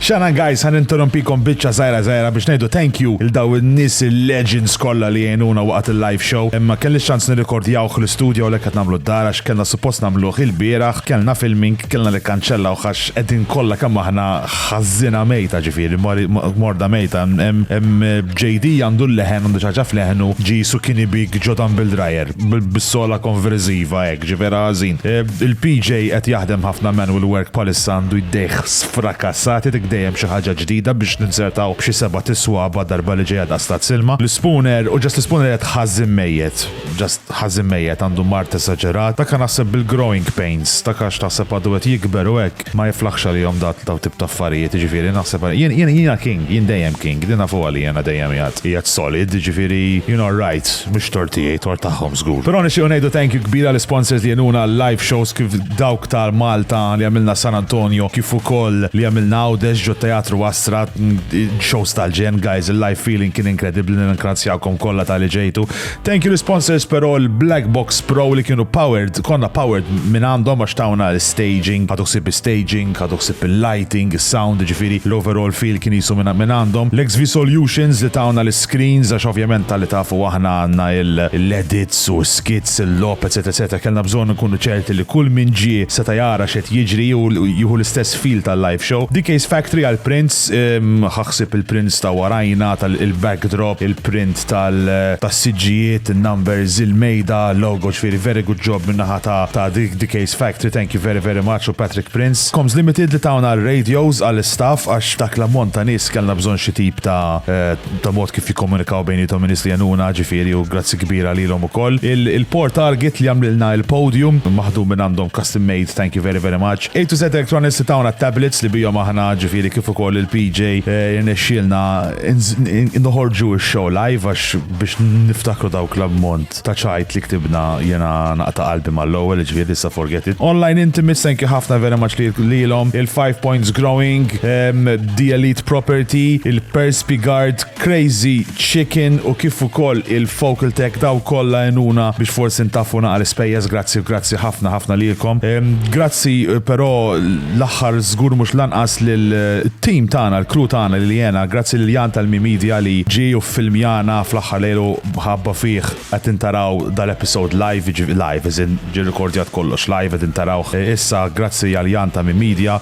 Xana guys, għan interrompikom bitċa zaħra biex nejdu thank you il-daw il-nis il-legends kolla li jenuna waqt il-live show. Imma kelli xans nirrekordjawħ l-studio li kat namlu d-dara x'kellna suppost namluħ il-bieraħ, kellna filming, kellna li kanċella uħax edin kolla kemm aħna ħazzina mejta ġifiri, morda mejta. JD għandu l-leħen, għandu ċaġa fl-leħenu ġi sukini big ġodan bil-drajer, bil-sola konverziva ek, ġifira għazin. Il-PJ għet jaħdem ħafna manual work palissa għandu jdejħ sfrakassati dejjem xi ħaġa ġdida biex ninsertaw b'xi 7 tiswaba darba li ġejja daqstat silma. L-spooner u ġast l-spooner qed ħażin mejjed. Ġast ħażin mejjed għandu mart esaġerat. Dak naħseb bil-growing pains, dak għax taħseb għadu qed jikber u hekk ma jiflaħx għalihom daw tip ta' affarijiet, jiġifieri naħseb jiena king, jien dejjem king, din nafu għali jiena dejjem jgħid solid, jiġifieri you know right, mhux tortijiet tor tagħhom żgur. Però nixtieq ngħidu thank you kbira l-sponsors li jenuna live shows kif dawk tal-Malta li għamilna San Antonio, kif ukoll li għamilna Għawdex ġo teatru Astra, shows tal-ġen, guys, il-live feeling kien inkredibli, ningrazzjawkom kollha tal-li ġejtu. Thank you l-sponsors però l-Black Box Pro li kienu konna powered minn għandhom għax tawna l-staging, ħaduħsib il-staging, ħaduħsib il-lighting, il-sound, ġifiri, l-overall feel kien jisu minn għandhom. L-XV Solutions li tawna l-screens, għax ovvjament tal-li tafu għahna għanna l-edits u skits, il-lop, etc. Kellna bżon nkunu ċerti li kull minn ġie seta jara xet jiġri u juhu l-istess feel tal-live show. DK's Factory għal-prints, ħaxsib il-prints ta' warajna, tal-backdrop, il-print tal-siġijiet, il-numbers, il-mejda, logo, ġfiri, very good job minnaħa ta' DK's Factory, thank you very, very much, u Patrick Prince. Coms Limited li tawna radios għal-staff, għax dak l-ammont ta' nis kellna bżon xi tip ta' mod kif jikomunikaw bejnietom nis li januna, ġifiri, u grazzi kbira li l-om u koll. Il-Port Target li għamlilna il-podium, maħdu minn għandhom custom made, thank you very, very much. A to Z Electronics li tawna tablets li bijom aħna ġifiri ġifieri kif ukoll il-PJ nexxielna noħorġu x-show live għax biex niftakru dawk l-ammont ta' ċajt li ktibna jiena naqta' qalbi mal-ewwel ġifieri issa forget it. Online Intimates, thank you ħafna very much lilhom, il-5 Points Growing, The Elite Property, il-Perspi Guard, Crazy Chicken u kif ukoll il-Focal Tech daw kollha għenuna biex forsi ntafuna għal ispejjeż, grazzi ħafna lilkom. Grazzi però l-aħħar żgur mhux lanqas lill-team tagħna, l-crew tagħna li jiena, grazzi lil Jan tal-Mimedia li ġie u filmjana fl-aħħar lejlu ħabba fih qed intaraw dal-episode live iżin ġie rekordjat kollox live qed intarawh. Issa grazzi għal Jan ta' Mimedia,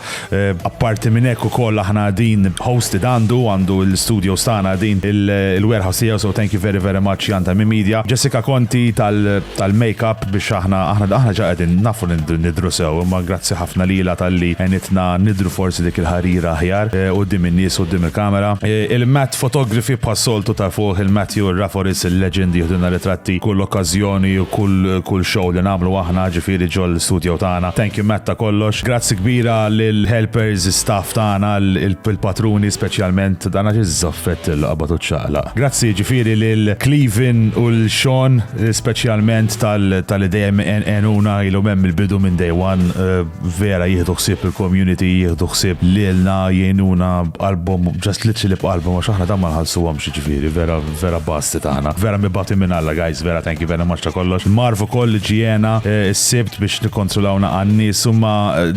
apparti minn hekk ukoll aħna din hosted għandu l-studios tagħna din il-warehouse tiegħu, so thank you very much Jan ta' Mimedia. Jessica Conti tal-makeup biex aħna ġa qegħdin nafu nidru sew, imma grazzi ħafna lila tal-li għenitna nidru forsi dik il-ħarira ħjar qudiem in-nies qudiem il-kamera. Il-Matt Photography bħas-soltu ta' fuq il-Matthew Raforis il-legend jieħduna ritratti kull okkażjoni u kull show li nagħmlu aħna ġifieri ġol l-studio tagħna. Thank you Matt ta' kollox. Grazzi kbira lil helpers staff tagħna, il-patruni speċjalment dana ġiżoffet il-qabad u ċaqla. Grazzi ġifieri lil Clevin u l-Sean speċjalment tal-idejjem għenuna ilhom hemm il-bidu minn day one, vera jieħdu ħsieb il-community, jieħdu ħsieb lilna jgħinuna album, just literally b'album għax aħna dan ma nħallsuhomx ġifieri, vera basti tagħna. Vera mibati minn Alla guys, vera thank you very much ta' kollox. Marv ukoll ġiena s-sibt biex nikkontrollawna għan-nies, huma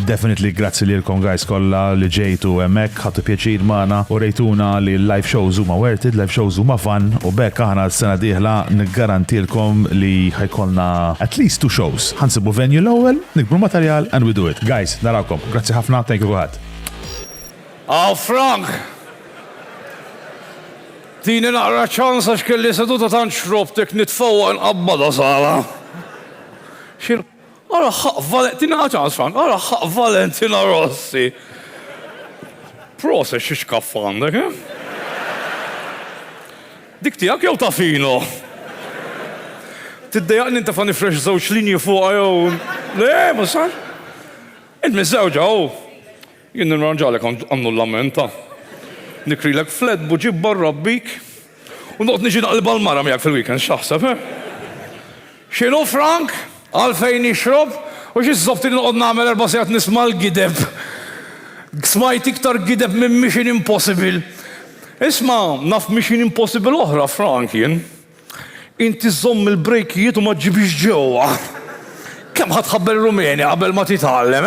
definitely grazzi lilkom guys kollha li ġejtu hemmhekk, ħadtu pjaċir magħna u rejtuna li l-live shows huma worth it, live shows huma fun u bekk aħna s-sena dieħla niggarantilkom li ħajkollna at least 2 shows. Ħansibu venue l-ewwel, nikbru materjal and we do it. Guys, narawkom. Grazzi ħafna, thank you għad. Frank! Tini naqra ċans għax kelli seduta tant xrobtek nitfawwa nqabba da sala. Xir, għara ħaq Valentina ċans, Frank, għara ħaq Valentina Rossi. Prose xiex kaffandek, Dik tijak jew tafino. Tiddejaqni inta fani fresh żewġ linji fuq jew. Le, ma sar. Int miż-żewġa, jien nirranġalek għannu l-lamenta. Nikrilek fled buġib barra bik. U noqt niġi naqlib għal-mara miegħek fil-weekend, x'taħseb, X'inhu Frank? Għalfejn nixrob? U x'iżżobti noqgħod nagħmel 4 sigħat nisma' l-gideb. Smajt iktar gideb minn Mission Impossible. Isma' naf Mission Impossible oħra, Frank, jien. Inti żomm il-brejkijiet u ma tġibix ġewwa. Kemm ħadħabbel Rumeni qabel ma titgħallem,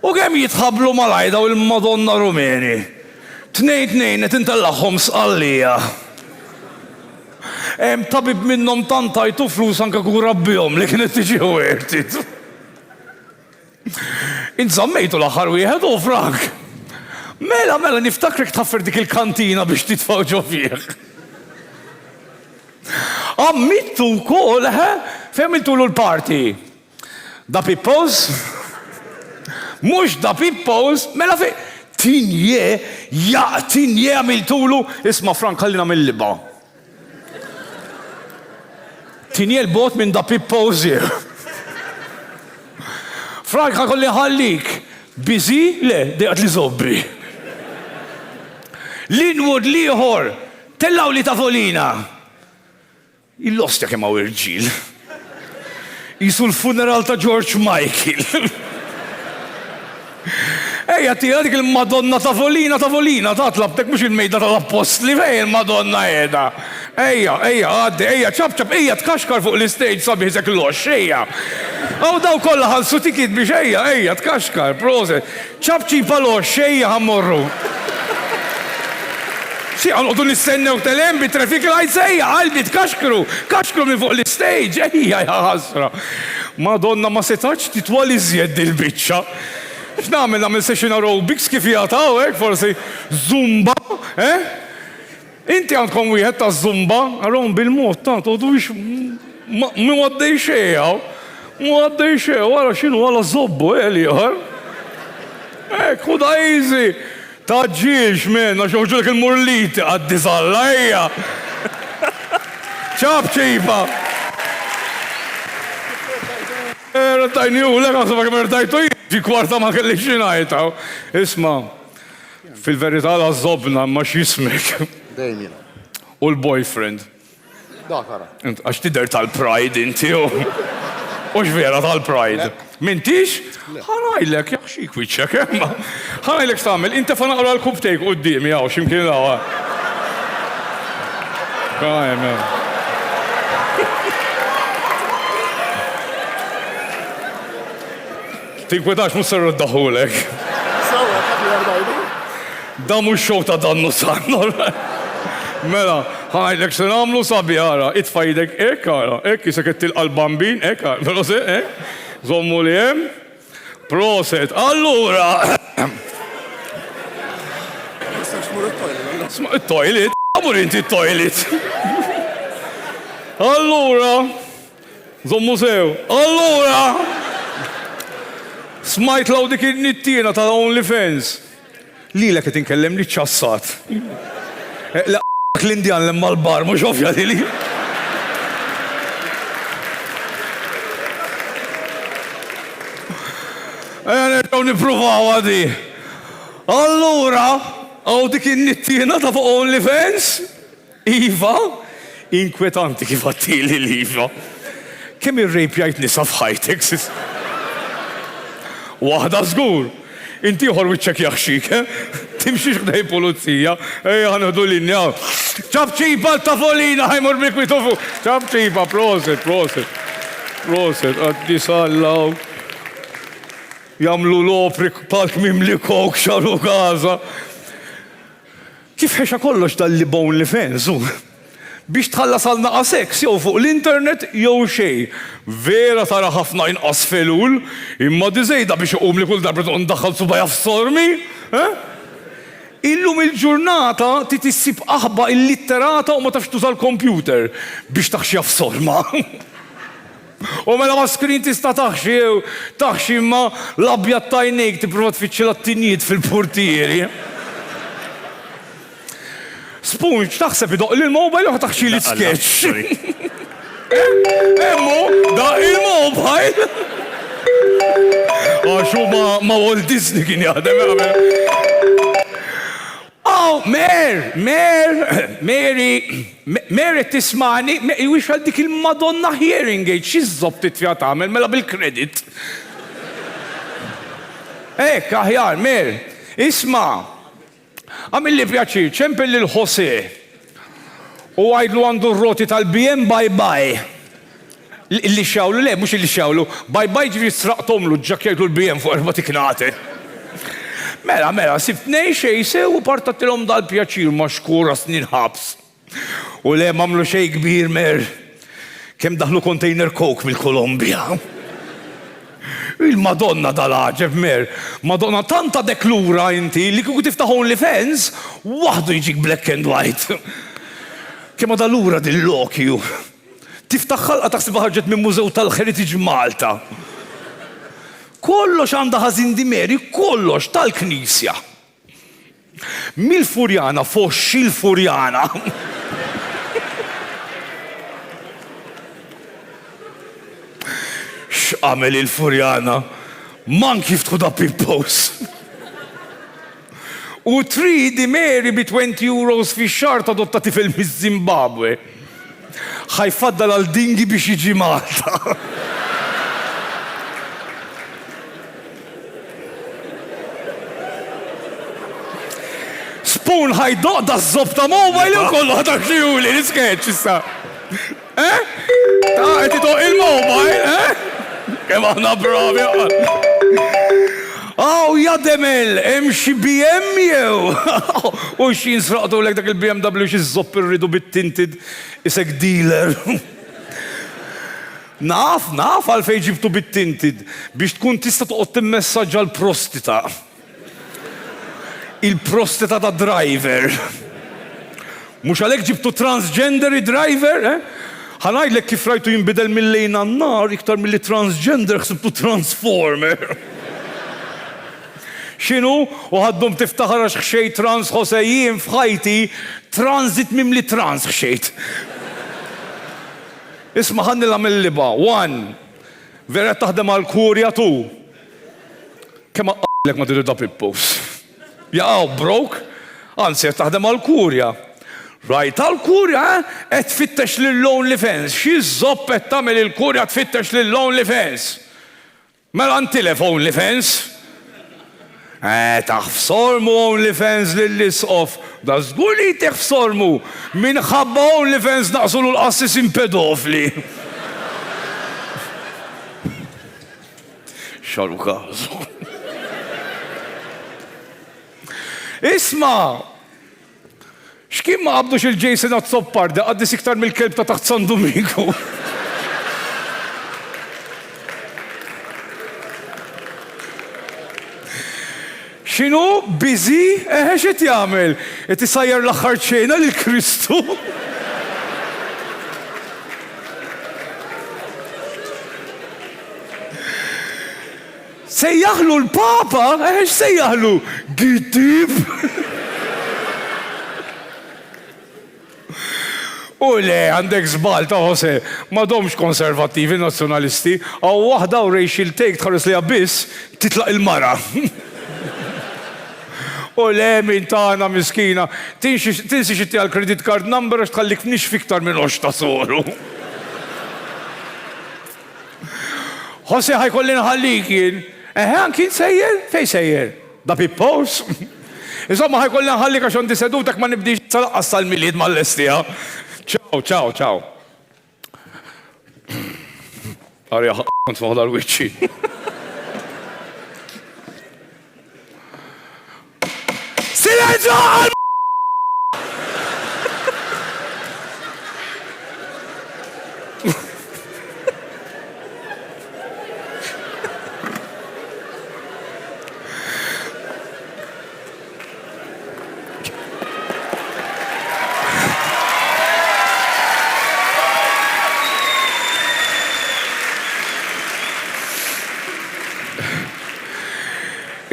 U kemm jitħabblu mal-għajda u l-Madonna Rumeni. 2 qed intellagħhom sqallija. Hemm tabib minnhom tant tajtu flus anke kura bihom li kienet tiġi wertit. Int żammejtu l-aħħar wieħed u Frank. Mela niftakrek taffer dik il-kantina biex titfgħu ġo fih. Ammittu wkoll, fehmiltulu l-party. Da Pippos? Mhux da Pippos, mela fi tinje għamiltulu, isma' Frank ħallina mill-liba. Tinje l-bot minn da Pippos jew. Frank ħakolli ħallik. Busy? Le, deqat li zobbi. Linwood liħor, tellaw li tavolina. Il-lostja kemm hawn irġiel. Jisu l-funeral ta' George Michael. Ejja tija dik il-Madonna tavolina tatlabtek mhux il-mejda tal-Apostli fejn il-Madonna qiegħda. Ejja, għaddi, ċab, ejja tkaxkar fuq l-istage sabiħ l-ox, ejja. Aw daw kollha ħallsu tikit biex ejja tkaxkar, proset. ċab ċipa l-ox, ejja ħammorru. Għanqodu nistennew telem bit-traffic lights, qalbi kaxkru minn fuq l-stage, ħasra. Madonna ma setax titwal iżjed il-biċċa. X'nagħmel session aerobics kif jagħtaw forsi zumba, Inti għandkom wieħed ta' zumba, għarhom bil-mod tant, għodu biex mu għaddej xejn, għara x'inhu għala zobbu, liħor. Kuda easy. Taġġiex men, għax uġulek il-murliti għaddi zalla, ċab ċipa. Rtajni u l-għak għasabak mertajtu jġi kwarta ma kelli xinajta. Isma, Fil-verità l-azzobna ma x'jismek. Dejjem jiena. U l-boyfriend. Dak ara. Għax tidher tal-pride inti u. Ux vera tal-pride. Mintix? Ħanajlek, jaxxik wiċċek, emma. Ħanajlek stamil, inti fa naqra l-kubtejk u d-dim, jaw, ximkien lawa. Tinkwetax mus serru d-daħulek. Sawa, ħafna għardajdi. Da mux xow ta' dannu sannu. Mela, ħajlek se namlu sabi għara, itfajdek ek għara, ek jisek il-bambin, ek għara, mela se, ek, zommu li jem, proset, allura. Sma il-toilet, għamur inti il-toilet. Allura, zommu sew, allura. Smajt law dik il-nittina ta' OnlyFans. Li l-ek tinkellem li ċassat. L-Indjan l-emma l-bar, mux ovja li. Nerġaw nipruvaw għadi. Allura, għaw dik il-nittina ta' fuq OnlyFans? Iva, inkwetanti kif għattili l-Iva. Kemm ir-rejp jgħid nisa f'ħajtek, sis? Waħda żgur. Inti uħor wiċċek jaħxik, timxiex ħdej pulizija, ħanħdu linja. ċabċipa l-tafolina, ħajmur bikwitu fuq. ċabċipa, proset. Proset, għaddi sallaw. Jamlu l-opri palk mimli kok xaru gaza. Kif ħexa kollox dal-li OnlyFans, biex tħallas għal naqa seks, jew fuq l-internet, jew xej. Vera tara ħafna inqas felul, imma diżejda biex uqum li kull darba ndaħħal subajja f'sormi. Illum il-ġurnata titissib aħba il-litterata u ma tafx tuża l-computer biex taħxija f'sorma. U mela ma skrin tista' taħxi imma l-abjad tajnejk tipprova tfittxi l-attinijiet fil-portieri. Spunġ, taħseb idoq il-mobile u taħxi li sketch. Emmu, da il-mobile. Għaxu ma Walt Disney kien jaħdem. Oh, Mary tismani, wix għal dik il-Madonna hearing aid, xizzob titfja tagħmel mela bil-kredit. Ek, aħjar, Mary, isma' għamil li pjaċir, ċempel l-Jose u għajdlu għandu r-roti tal-BM bye-bye. Li xawlu, le, mux li xawlu, bye-bye ġivi straqtomlu ġakjajtu l-BM fuq 4 tiknati. Mela, sibtnej xejse u partatilom dal-pjaċir ma xkura snin ħabs. U le, mamlu xej kbir mer, kem daħlu container coke mill-Kolombia. Il-Madonna dal-ħġeb mer, Madonna tanta deklura inti li kuku tiftaħ OnlyFans, waħdu jġik black and white. Kema dal-ura dill-lokju. Tiftaħ ħalqa taħsib ħarġet minn Mużew tal-Heritage Malta. Kollox għanda ħażin di Meri, kollox tal-Knisja. Mil-Furjana foxxi l-Furjana. X'għamel il-Furjana? Man kif tħu da pippos. U 3 di Meri bi 20 euros fi xar ta' dotta tifel miż-Zimbabwe. ħajfaddal għal dingi biex jiġi Malta. Spoon ħajdoq da z-zobta mobile u kollu ħadak xiuli, l-sketch issa. Ta' għetidoq il-mobile, Kem aħna bravi għal. Aw, jademel, xi BM jew. U xin sraqtu l-ek dak il-BMW xi zopp irridu bit-tinted isek dealer. Naf għalfej ġibtu bit-tinted biex tkun tista' toqgħod timmessaġġa l-prostita. Il-prostita ta' driver. Mhux għalhekk ġibtu transgender driver, ħanajdlek kif rajtu jinbidel mill-lejn għan-nar iktar milli transgender ħsibtu transformer. X'inhu? U ħaddhom tiftaħar għax ħxejt trans ħosejjien f'ħajti transit mimli trans ħxejt. Isma' ħannilha mill-liba. 1. Vera taħdem għal kurja 2. Kemm aqlek ma tidu da pippos. Jaqgħu brok, anzi qed taħdem għall-kurja. Rajt għall-kurja, qed tfittex lill-OnlyFans. Xi żopp qed tagħmel il-kurja tfittex lill-OnlyFans. Mela ntilef OnlyFans. Taħfsormu OnlyFans lill-isqof. Da żgur li teħfsormu minħabba OnlyFans naqsulu l-qassisin pedofli. Xaru kazu. Isma, x'kien ma qabdux il-Jason għat-soppar da għaddis iktar mill-kelb ta' taħt San Domingo. X'inhu busy? X'qed jagħmel? Qed isajjar l-aħħar ċena lil Kristu. Sejjaħlu l-Papa? X'sejjaħlu? Gittib? U le, għandek żball ta' Jose, m'għadhomx konservattivi nazzjonalisti, għaw waħda u racial take tħares li biss titlaq il-mara. U le, min tagħna miskina, tinsi xi tiegħek credit card number għax tħallik nix fiktar minn ta' soru. Jose ħajkolli nħallik jien. Kien sejjer? Fej sejjer? Da Pippos? Insomma, ħajkolli nħallik għax għandi sedutek ma nibdix salaqqas tal-milied mal-lestija. Ciao. Arja, kont maħda l-wicċi. Silenzio!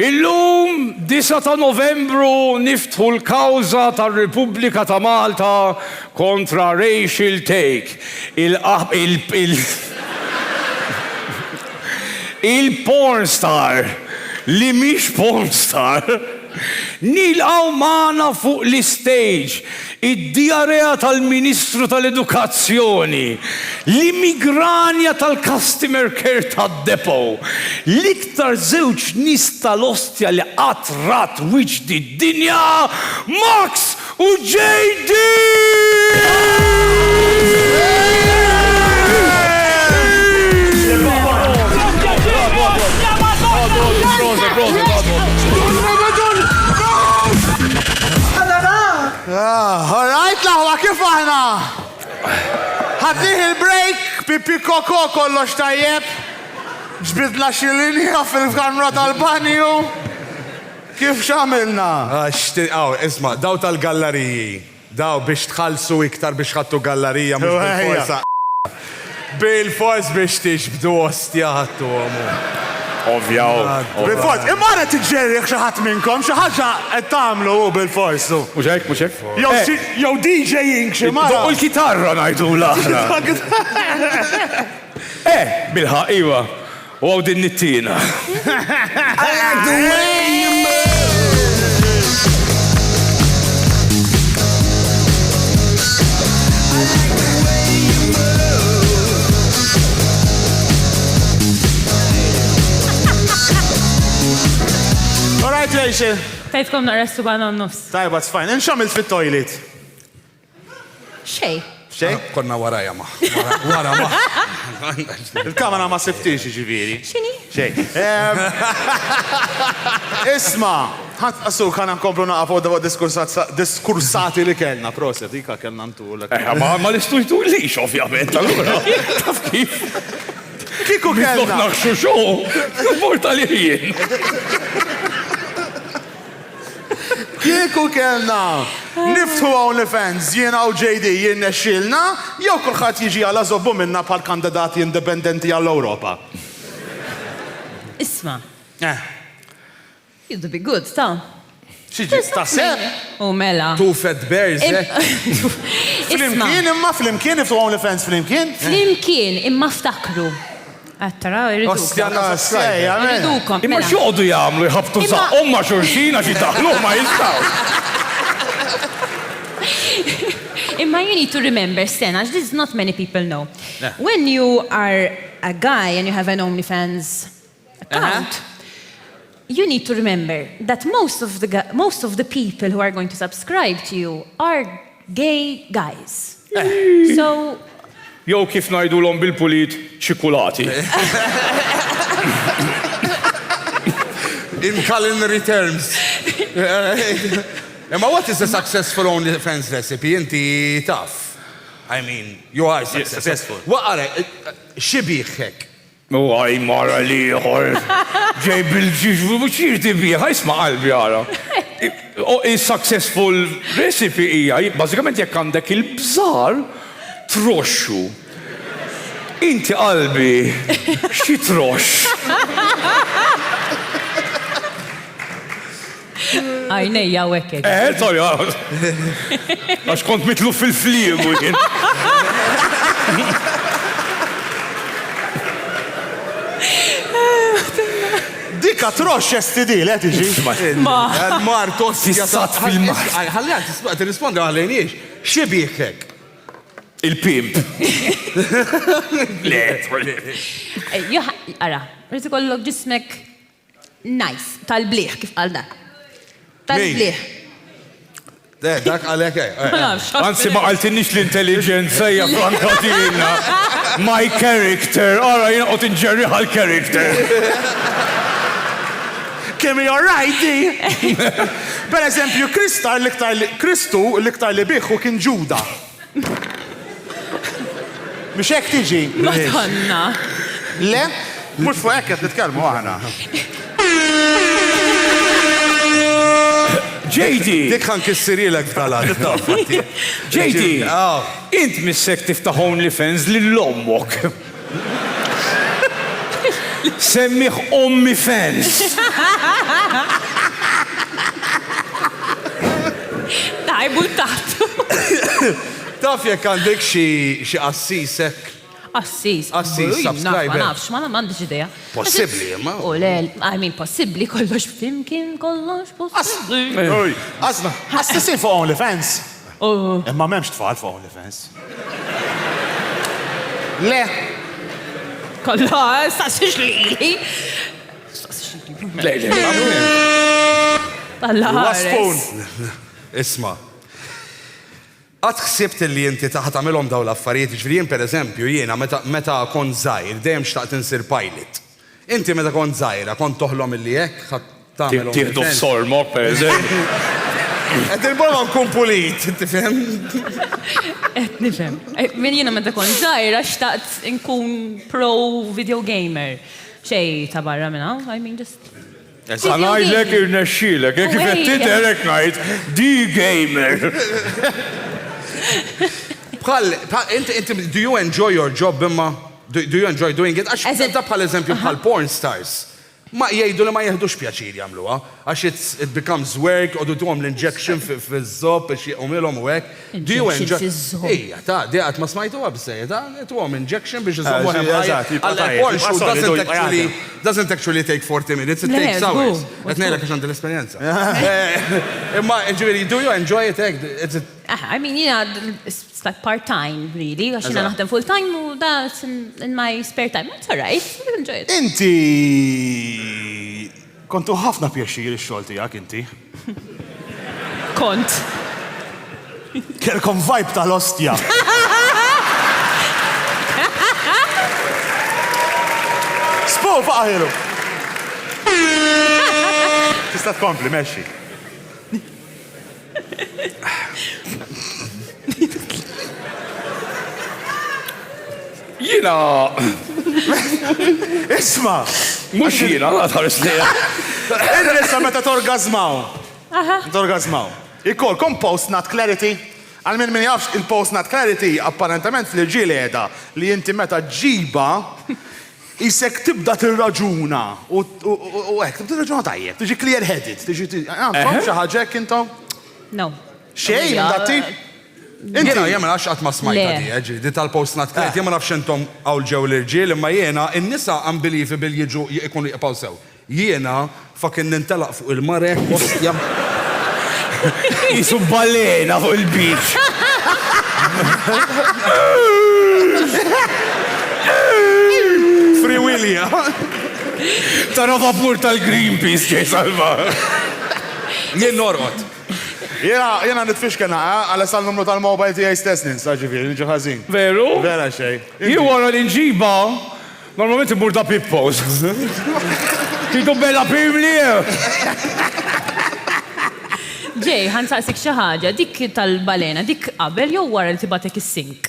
Illum 9 ta' Novembru niftħu l-kawża tar-Repubblika ta' Malta kontra racial take. Il-porn star li mhix porn star nilqgħu magħna fuq l-istage id-diarea tal-Ministru tal-Edukazzjoni, l-immigranja tal-Customer Care tad-Depo, l-iktar żewġ nies tal-ostja li qatt rat wiġdi d-dinja, Max u JD! All right, laħwa kif aħna? Ħaddiħ il-break, pipi koko kollox tajjeb, ġbidla xilinja fil-kamra tal-banju. Kif xamilna? Isma, daw tal-galleriji, daw biex tħallsu iktar biex ħattu gallerija, mux bil-forsa. Bil-fors biex tixbdu ostja ħattu għamu. Ovvjaw. Bil-fors, imma t-ġerriħ xaħat minnkom, xaħġa għettamlu u bil-forsu. Muxek? Jow DJing ximara. Doq il-kitarra najdu l-aħra. Bil-ħaq, iwa. U għaw din nittina. I like the way you move. All right, Rachel. Tajtkom narrestu bħana n-nofs. Tajba, it's fine. Nxamil fit-toilet. Xej. Xej? Konna waraja ma. Wara ma. Il-kamera ma siftix ġiviri. Xini? Xej. Isma, ħassu kan nkomplu naqafu da diskursati li kellna, proset, dika kellna ntulek. Ma l-istujtu li ovvjament, allura. Taf kif? Kiku kellna. Naħxu xo, porta li jien. Kieku kellna niftħu OnlyFans jiena u JD jien nexxilna, jew kulħadd jiġi għal żobbu minna bħal kandidati indipendenti għall-Ewropa. Isma. You'd be good, ta' Xiġi, ta' sepp? U mela. Two fat bears, Flimkien, imma flimkien, niftħu OnlyFans flimkien? Flimkien, imma ftakru. Għattara, irridu. Sejja, Irridukom. Imma xoqdu jagħmlu jħabtu saqqhom ma' xulxin għax jitaħlu ma jistgħu. Imma you need to remember, Stena, this is not many people know. When you are a guy and you have an OnlyFans account, you need to remember that most of the people who are going to subscribe to you are gay guys. So Jew kif ngħidulhom bil-pulit ċikulati. In culinary terms. What is a successful OnlyFans recipe? Inti taf. I mean, you are successful. What are xibiħek? Għaj mara liħor. Ġej bil-ġiġbu ċirti biħa, jisma qalbi għara. Successful recipe hija, bażikament jekk għandek il-bżar, troxxu. Inti qalbi, xi troxx? Għajnejja wekek. Torja. Għax kont mitlu fil-fliegu jien. Dika trox STD, le tiġi. Mar tossi. Fissat fil-mar. Ħalli għan t-rispondi għalajniex. Xibiħek? Il-pimp. Le. Ara, rrit ikollok ġismek nice, tal-bliħ kif għal dak. Tal-bliħ. Dak għalek. Anzi ma għaltinix l-intelligenza hija frankatina. My character. Ara jina qot inġerri għal-character. Kimi alright di. Per eżempju, Kristu l-iktar li biħu kien Ġuda. Mux hekk tiġi. Madonna. Le, mux fuq hekk qed nitkellmu aħna. JD. Dik ħan kissirilek tal-għad. JD. Int missek tiftaħ OnlyFans lill-ommok. Semmiħ OnlyFans. Tajbu l-taħtu. Taf jekk għandek xi assisek. Assis. Subscriber. Ma nafx, ma m'għandix idea. Possibbli, imma. U le, I mean, possibbli, kollox flimkien, kollox possibbli. Asma, ħassisin fuq OnlyFans. Imma m'hemmx tfal fuq OnlyFans. Le. Kollox, staxix li. Waspun. Isma. Għad xsibt li jinti taħt għamilom daw l-affarijiet, ġviri per eżempju, jiena meta kon zaħir, dejjem xtaqt insir pilot. Inti meta kon zaħira, kon toħlom illi jek, Tieħdu f-sormok, per eżempju. Għed il-bolma nkun pulit, inti fem? Nifem. Min jiena meta kon zaħira, xtaqt nkun pro video gamer. Xej ta' barra minna, I mean just... Għanajdlek irnexxilek, kif qed Derek ngħid, D-gamer. Do you enjoy your job imma? Do you enjoy doing it? Għax ta' bħal eżempju bħal porn stars. Ma jgħidu li ma jieħdux pjaċir jagħmluha, għax it becomes work, u tuhom l-injection fiż-żob biex jqumilhom u hekk. Do you enjoy? Ejja, ta' di qatt ma smajtuha b'sejja, ta' tuhom injection biex iżommu porn shoot doesn't actually take 40 minutes, it takes hours. Qed ngħidlek għax għandi l-esperjenza. Imma ġifieri, do you enjoy it? I mean, it's like part-time, really, għax jina naħdem full-time u that's in my spare time. It's all right, I enjoy it. Inti kontu ħafna pjaċir ix-xogħol tiegħek inti. Kont. Kelkom vibe tal-ostja. Spo faqħiru. Tista' tkompli, mexxi. Jina. Isma. Mux jina, għadħar s-sija. Issa meta torgazmaw. Torgazmaw. Ikol, kom post not clarity. Għal-min min jafx il-post not clarity apparentament fil-ġili edha li jinti meta ġiba jisek tibda t-raġuna. U għek, tibda t-raġuna tajjeb. Tiġi clear-headed. Tiġi xaħġek intom? No. Xej, dati? Jena, jemma għax għat ma smajta Le. di, di tal-post not kret, jemma nafx intom għaw ġew l-irġiel, imma jena, in-nisa unbelievable jiġu jikunu jqpaw sew. Jena, fakin nintelaq fuq il-mare, ostja. Jisu balena fuq il-beach. Free Willy, Tara vapur tal-Greenpeace ġej salva. Jien norqot. Jena nitfix kena, għala sal-numru tal-mobile tijaj stess ninsa ġifiri, nġu ħazin. Veru? Vera xej. Ju għara l-inġiba, normalment imur da pippos. Kitu bella pimli. Ġej, ħansaqsik xi ħaġa, dik tal-balena, dik qabel jew wara li tibatek is-sink.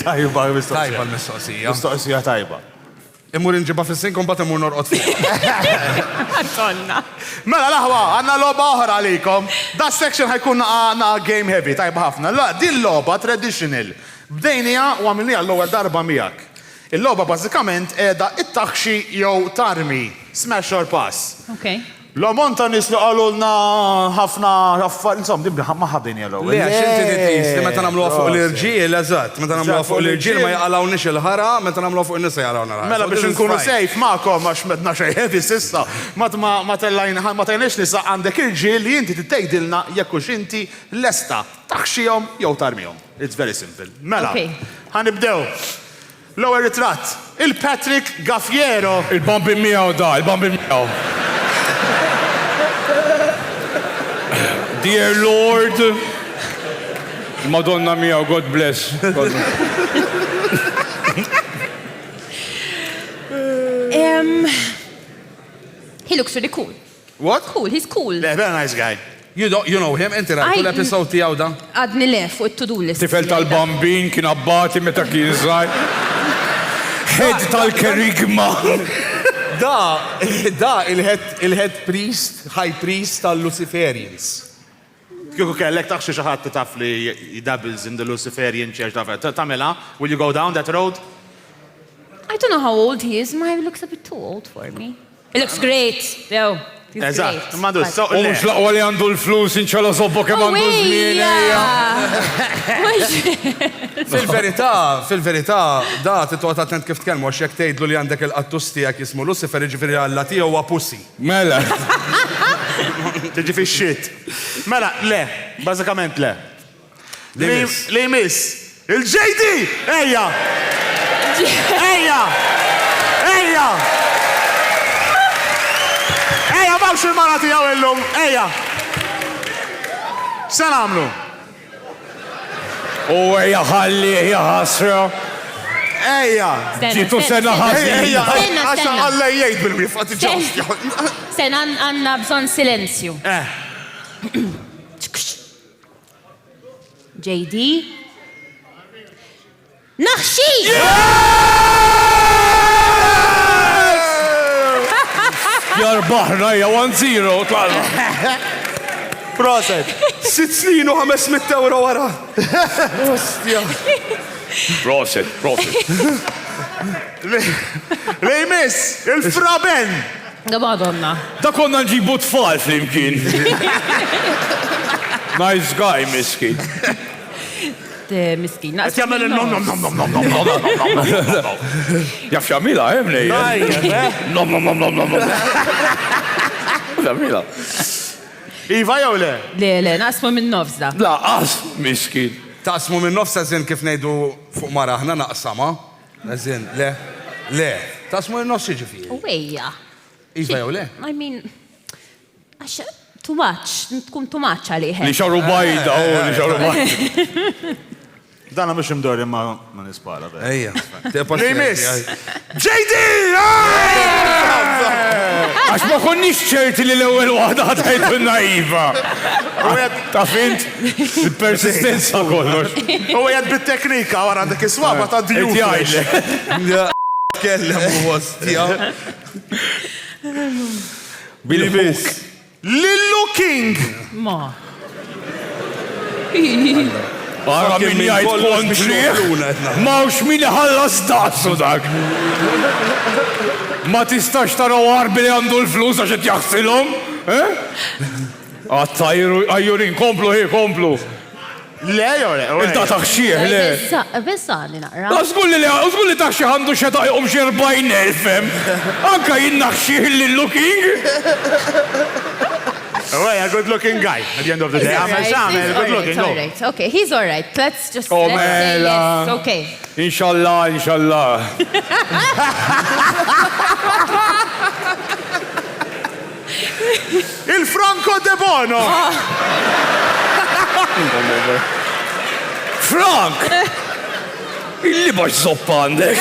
Tajba, Tajba l-mistoqsija. mistoqsija tajba. Imur inġiba fil-sinkom bat imur norqot fuq. Għatonna. Mela laħwa, għanna loba oħra għalikom. Da section ħajkun na game heavy, tajba ħafna. La, din loba traditional. Bdejnija u għamilnija l-ewwel darba miegħek. Il-loba bażikament qiegħda it-taħxi jew tarmi, smash or pass. Okay. L-monta nis li għalulna ħafna ħaffar, insom, dibbi ma ħabbin jellu. Le, għax inti titqis li meta nagħmluha fuq l-irġiel, eżatt, meta nagħmluha fuq l-irġiel ma jaqalgħunix il-ħara, meta nagħmluha fuq in-nisa jaqalgħuna l-ħara. Mela biex nkunu safe ma'kom għax medna xej heavy sissa, ma tajnix nisa għandek irġiel li inti titejdilna jekkux inti lesta taħxijhom jew tarmihom. It's very simple. Mela, ħanibdew. L-ewwel ritratt, il-Patrick Gaffiero. Il-bambin miegħu da, il-bambin miegħu. Dear Lord, Madonna mia, God bless. He looks really cool. What? Cool, he's cool. Very nice guy. You know him, inti rajtu l-episod tiegħu da? Għadni le fuq it-to-do list. Tifel tal-bambin kien abbati meta kien żgħar. Head tal-kerigma. Da il-head priest, high priest tal-Luciferians. Kieku kellek taħxi xi ħadd taf li dabbles in the Luciferian church tagħmilha, will you go down that road? I don't know how old he is, ma he looks a bit too old for me. He looks great, though. He's Eżatt, great. madu, so U mux laqwa li għandu l-flus inċala sobbo kemm għandu żmien. Fil-verità, da titqgħod attent kif tkellmu għax jekk tgħidlu li għandek il-qattus tiegħek jismu Lucifer, jiġifieri Alla tiegħu huwa pussy. Mela. tiġi fi shit. Mela, le, bażikament le. Li miss, il-JD! Ejja! Ejja! Ejja! Ejja, mawx il-mara tijaw illum, ejja! Se nagħmlu? U ejja ħalli, ejja ħasra. Ejja! Ġitu sena ħasra. Ejja, għaxa Alla jgħid bil-wifqat ġawstja. Sena għanna bżon silenzju. JD? Naħxi! Jarbaħna, ejja 1-0, tlaqna. Proset. 6 snin u 500 euro wara. Proset. Li miss, il-fraben! Da Madonna. Da konna nġibu tfal flimkien. Nice guy, miskin. Miskin. Jagħmel nom. Jaf jamila, emnej. Nom. Jamila. Iva jew le? Le, nasmu minn nofs da. La, as, miskin. Taqsmu minn nofsa zin kif ngħidu fuq mara aħna naqsama. Zin, le. Taqsmu minn nofs ġifieri. Uwejja. Iva jew le? I mean, għax, too much, tkun too much għalih. Li xarru bajda, li xarru bajda. Dana mux imdorri ma nispara. Ejja. Li miss! JD! Għax ma konniex ċerti li l-ewel waħda ħatajtu naiva. Ta' fint? Il-persistenza kollox. U għed bit-teknika għara għandek iswaba ta' diju. Kellem u għostja. Bil-bus. Lillu King! Ma. Għara min jgħid kontri. Mawx min ħallas daqsu dak. Ma tistax taraw għarbi li għandu l-flus għaxet jaxsilom? Għattajru, għajjurin, komplu. Le, jore. Il-ta taħxieħ, le. Bessa li naqra. Użgur li taħxie għandu xeta jqom xi 40,000, fem. Anka jinnaħxieħ lil-looking. Oh, a good looking guy at the end of the day. Good looking. All right, okay, he's all right. Let's just Oh, let's say mela. yes, okay. Inshallah, inshallah. Il-Franco De Bono! Frank! Illi bax zoppa għandek.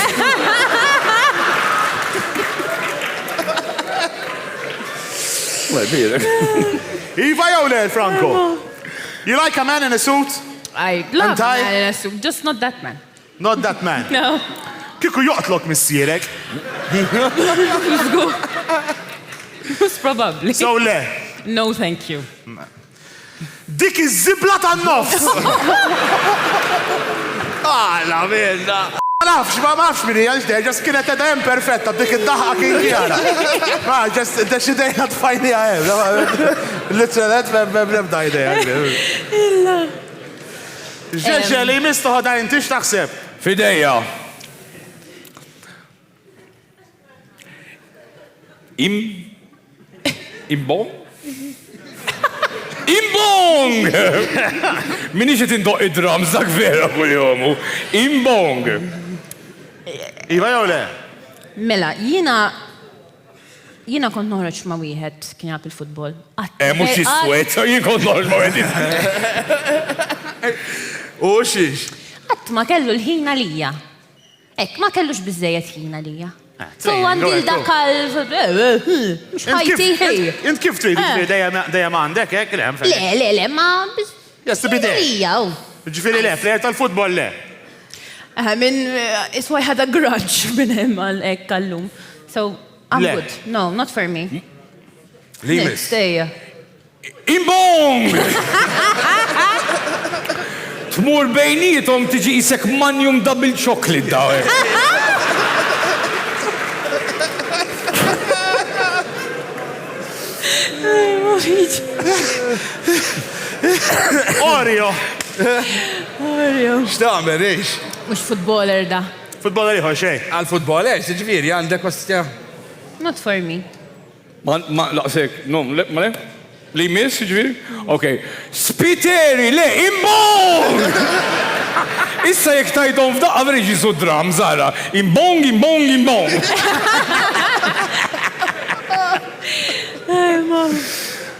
Iva jew le, Franco? You like a man in a suit? I love And I- man in a suit, just not that man. Not that man. No. Kiku joqtlok missierek. Most probably. So le. No, thank you. Dik iż-zibla tan-nofs. La minna. Ma nafx minni, ġas kienet edha perfetta, dik id-daħqa kien kjara. Ma, ġas deċidejna tfajni għajem. Literat, nebda ideja. Ġeġe li mistu ħada intix taħseb. Fideja. Imbong? Imbong! Minni xe tindoq id-drums dak vera kull-jomu. Imbong! Iva jew le? Mela, jina kont noħroġ ma' wieħed kien jgħab il-futbol. Mux jiswet, jien kont noħroġ ma' għedin. U xiex? Għat ma kellu l-ħina lija. Ek, ma kellux bizzejet ħina lija. So għandi l-dakal, mux ħajti ħej. Int kif trid dejjem għandek, ek? Le, ma Just to be there. lija. Ġifiri le, plejer tal-futbol le. Min, it's why I had a grudge minn hemm għal-ek kallum. So, I'm Le. good. No, not for me. Li Next, miss. stay. Imbong! Tmur bejnietom tiġi isek manjum double chocolate dawe. Oreo. X'tagħmel ix? Mux futboler da. Futbol liħor xej. Għal-futboler, ġifieri għandek kostja. Not for me. Ma laqsek, no, ma le? Li miss, ġviri? Ok. Spiteri, le, imbong! Issa jek tajtom f'daqqa vreġi su dram, zara. Imbong, imbong, imbong.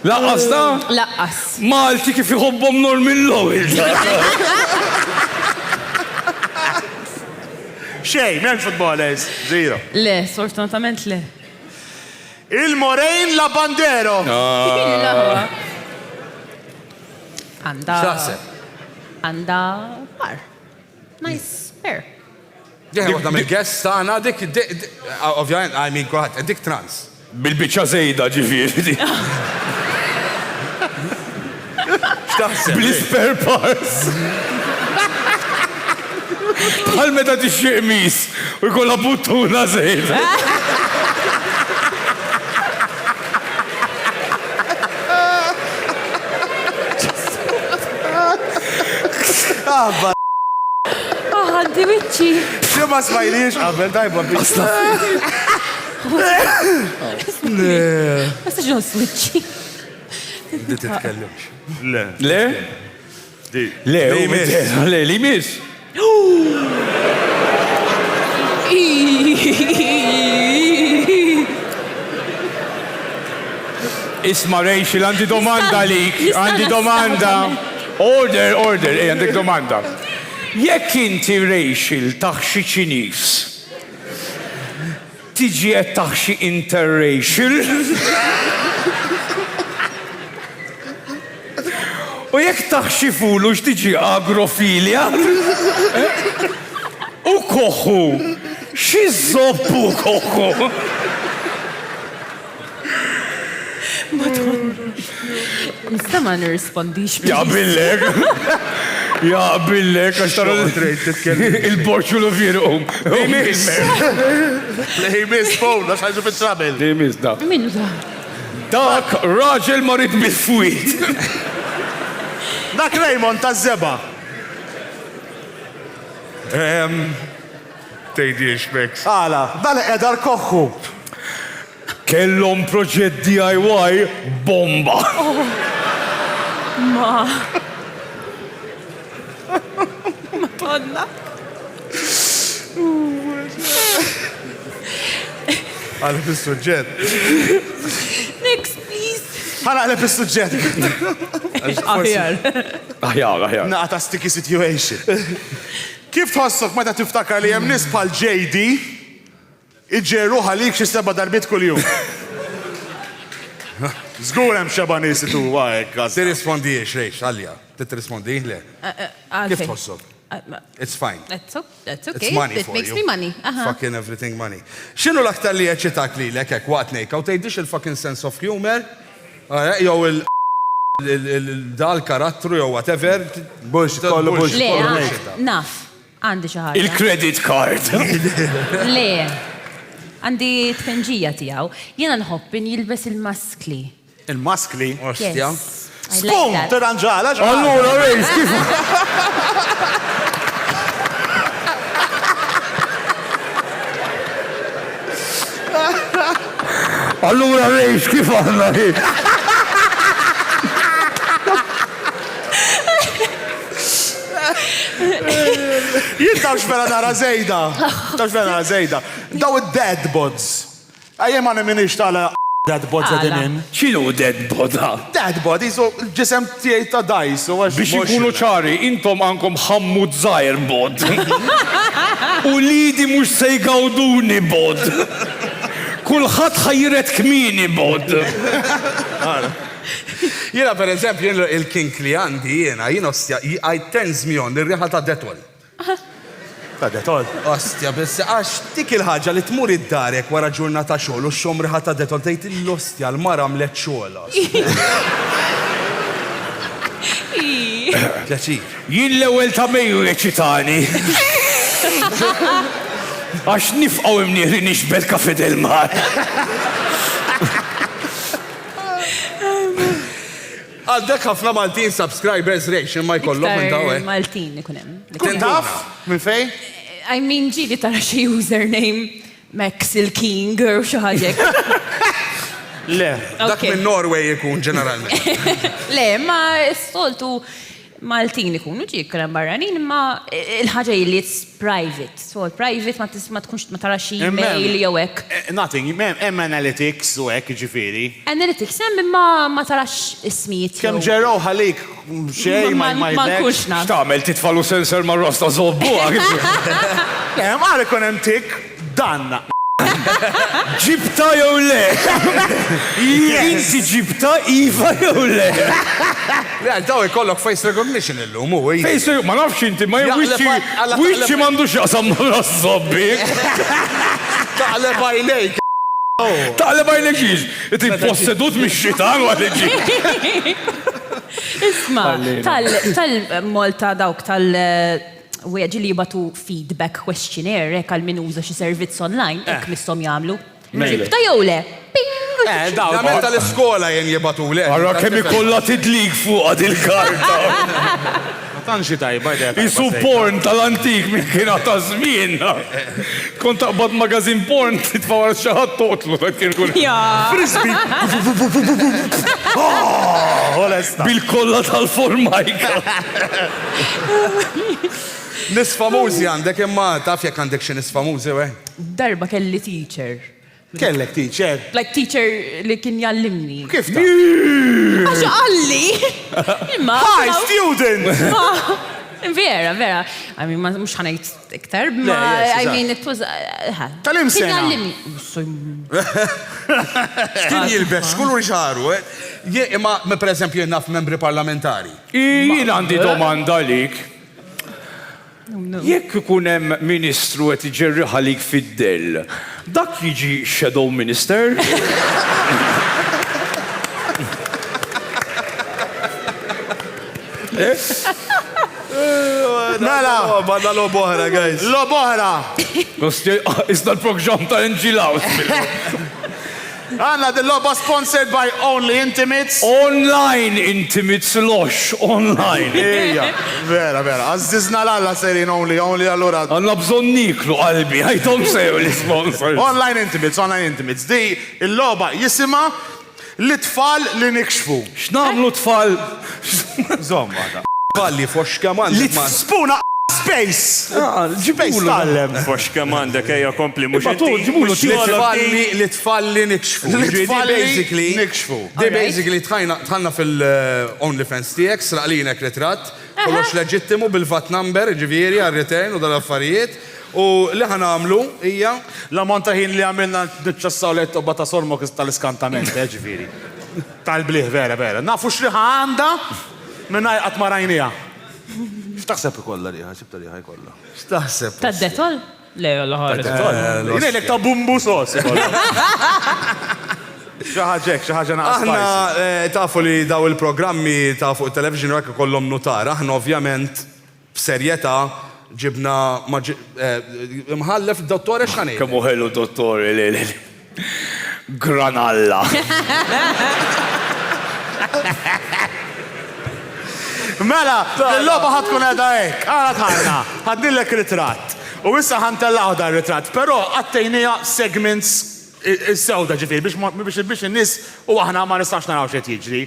Laqqas da? Laqqas. Malti kif iħobbom nor mill-lowel. Xej, men futbolers. Zero. Le, sortunatament le. Il-Morejn la Bandero. Illa. Għanda. X'taħseb? Għanda bar. Nice hair. Ġeħ, għadda mill-guest tagħna dik, ovvjament, I mean, kulħadd, dik trans. Bil-bicċa zejda ġifiri. X'taħseb? Bl-spare parts. Bħal meta tixxieq mis u jkollha buttuna zejda. Għaddi wicċi. Xie ma smajliex qabel dajba biex. Basta ġon switchi. Di titkellimx. Le. Le? Le, Li miss. le, li miss. Isma Rachel, għandi domanda lik, għandi domanda. Order, għandek domanda. Jekk inti Rachel taħxi ċinis, tiġi qed taħxi interracial? U jekk taħxi fulu x'tiġi agrofilja? U koħu, xi zoppu koħu? Nista ma nirrispondix. Ja billek. Ja billek, għax tara il-borċu l firqom. Lej miss phone, għax ħagġu fit-trouble. Li mis da. Minnu da? Dak raġel marit bil-fwit. Dak Raymond ta' zeba. Tejdiex, Bex. Għala, dal-edar koħħu. Kellhom proġett DIY bomba. Ma. Madonna. Għal fis-suġġett. Next, please. Ħana fis-suġġett. Aħjar. Naqta sticky situation. Kif tħossok meta tiftakar li hemm nies bħal JD iġġeru ħalik xi 7 darbit kuljum? Żgur hemm xeba nies tu hekk. Tirrispondix, Rejx, għalja. Titrispondih le. Kif tħossok? It's fine. That's okay. It's money It for makes you. me money. Fucking everything money. X'inhu l-aktar li eċitak li l-ek waqt ngħid, u tgħidix il-fucking sense of humor, jew dal-karattru jew whatever. Bullshit, kollu bullshit. Le, naf, għandi xi ħaġa. Il-credit card. Le, għandi tfenġija tiegħu. Jiena nħobbin jilbes il-maskli. Il-maskli? Ostja. Yes. I like Spum, that. tiranġala, Allura, Rejs, kif? Allura, Rejs, kif għanna? Jintaw xbera nara zejda. Taw xbera nara zejda. Daw id-dead bods. Għajem għani minix tala dead bods għedinin. ċinu dead boda? Dead bod, jisu ġisem tijaj ta' dajs. Biex ikunu ċari, intom għankom ħammud zaħir bod. U lidi mux se jgawduni bod. Kulħat ħajret kmini bod. Jena per eżempju, il-kink li għandi jena ostja, I 10 miljon ir-riħa ta' detol. Ta' detol. Ostja, biss għax dik il-ħagġa li tmur id-darek wara ġurnata xogħol u xom riħa ta' detol tgħid l-ostja l-mara mlet xogħol. Pjaċir. Jien l-ewel ta' Mejju eċitani. Għax nifqaw imnieri nixbet kafe del mar. Għaddek ħafna Maltin subscribers Rejx, ma jkollhom minn daw. Maltin ikunem. Kun taf? Minn fej? I mean, ġili tara xi username Max il-King or xi ħaġek. Le. Dak minn Norway ikun ġeneralment. Le, ma s-soltu Maltin ikunu ġikra barranin, ma il-ħagġa li it's private. So private ma tkunx ma tara xi email jew hekk. Nothing, hemm analytics u hekk ġifieri. Analytics hemm ma tarax ismijiet. Kemm ġerrow ħalik xejn ma nkunx naf. X'tagħmel titfalu sensor ma' rosta żobbuha. Hemm għal ikun hemm tik danna. Ġibta jew le? Inti ġibta iva jew le? Le, daw ikollok face recognition illum, u Face, ma nafx inti, ma wiċċi mandu xaqsam ma razzobbi. Taqle bajnejk. Taqle bajnejk xiex, inti possedut mix-xitan għalli Isma, tal-Malta dawk u għagġi li jibatu feedback questionnaire għal min uża xi servizz online, ek mistom jagħmlu. Ġibta jew le? Daw tal-iskola jen jibatu le. Għarra kemm ikollha tidlik fuq il-karta. Ma tantx tajba Isu porn tal-antik minn kiena ta' żmien. Kont taqbad magazin porn titfawar xi ħadd totlu dak kien kun. Frisbee. Bil-kolla tal-formajka. Nis famużi għandek imma taf jekk għandek xi nis famużi, we? Darba kelli teacher. Kellek teacher. Like teacher li kien jallimni. Kif ta'? Għaxa għalli! Hi, student! Vera. I mean, mux ħanajt iktar, ma I mean, it was... Tal-im sena? Kien jilbex, kull riċaru, imma per eżempju naf membri parlamentari. Jien għandi domanda lik. Jekk ikun hemm ministru qed iġerri ħalik fid-del, dak jiġi shadow minister? Mela! Badna lo boħra, guys. Lo boħra! Isna l-program ta' NG Laws. Għanna dil-loba sponsored by Only Intimates. Online Intimates Lox, online. Ija, vera, għazzizna l-alla serin Only allura. Għanna bżon niklu qalbi, għajtom sew l-sponsors. Online Intimates. Di il-loba jisima l-tfal li nikxfu. X'namlu tfal? Zomma da. Falli foxka man. Spuna space. Space tal-lem. Foxka mandek eja kompli mux Li tfalli nikxfu. Li nikxfu. Di basically tħanna fil-OnlyFans tijek, sraqlinek ritrat, kollox leġittimu bil-VAT number, ġiviri, għal-return u dal-affarijiet. U li ħanamlu hija l-ammont ta' ħin li għamilna nitċassaw l u bata sormok tal-iskantament, ġifiri. Tal-bliħ, vera. Nafu xriħa għanda minna jqat marajnija. X'taħseb ikolla liħa, xibta liħa ikolla? X'taħseb? Ta' detol? Le, l-ħar. Jnejlek ta' bumbu sos. Xaħġa naqas. Aħna tafu li daw il-programmi ta' fuq il-television għek kollom nutar. Aħna ovvjament b'serjetà ġibna mħallef dottore x'ħanej. Kemm uħelu dottore li. Granalla. Mela, l-loba ħatkun għedha ek, għana tħanna, ħaddillek ritrat. U issa ħantellaw da ritrat, pero għattejnija segments il-sewda ġifir, biex il-nis u aħna ma nistax naraw xet jiġri.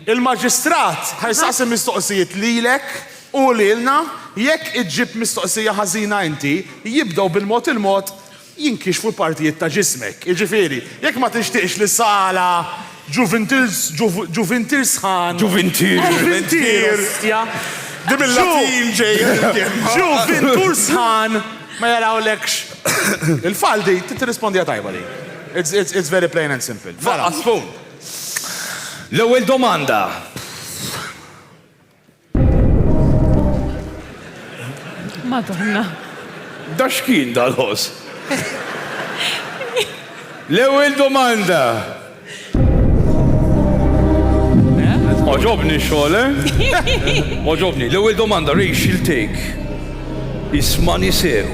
Il-maġistrat ħajsaqsi mistoqsijiet lilek u lilna, jekk iġib mistoqsija ħażina inti, jibdow bil-mod il-mod jinkixfu l-partijiet ta' ġismek. Iġifiri, jekk ma tixtiqx li sala Juventus ħan. Juventus. Bil-Latin ġej. Juventus ħan. Ma jarawlekx. Il-faldi, t-rispondi għatajba li. It's very plain and simple. Asfun. L-ewwel domanda. Madonna. Da x'kien dal-ħos? L-ewwel domanda. Oġobni xogħol, Oġobni. L-ewwel domanda racial take. Ismani sew.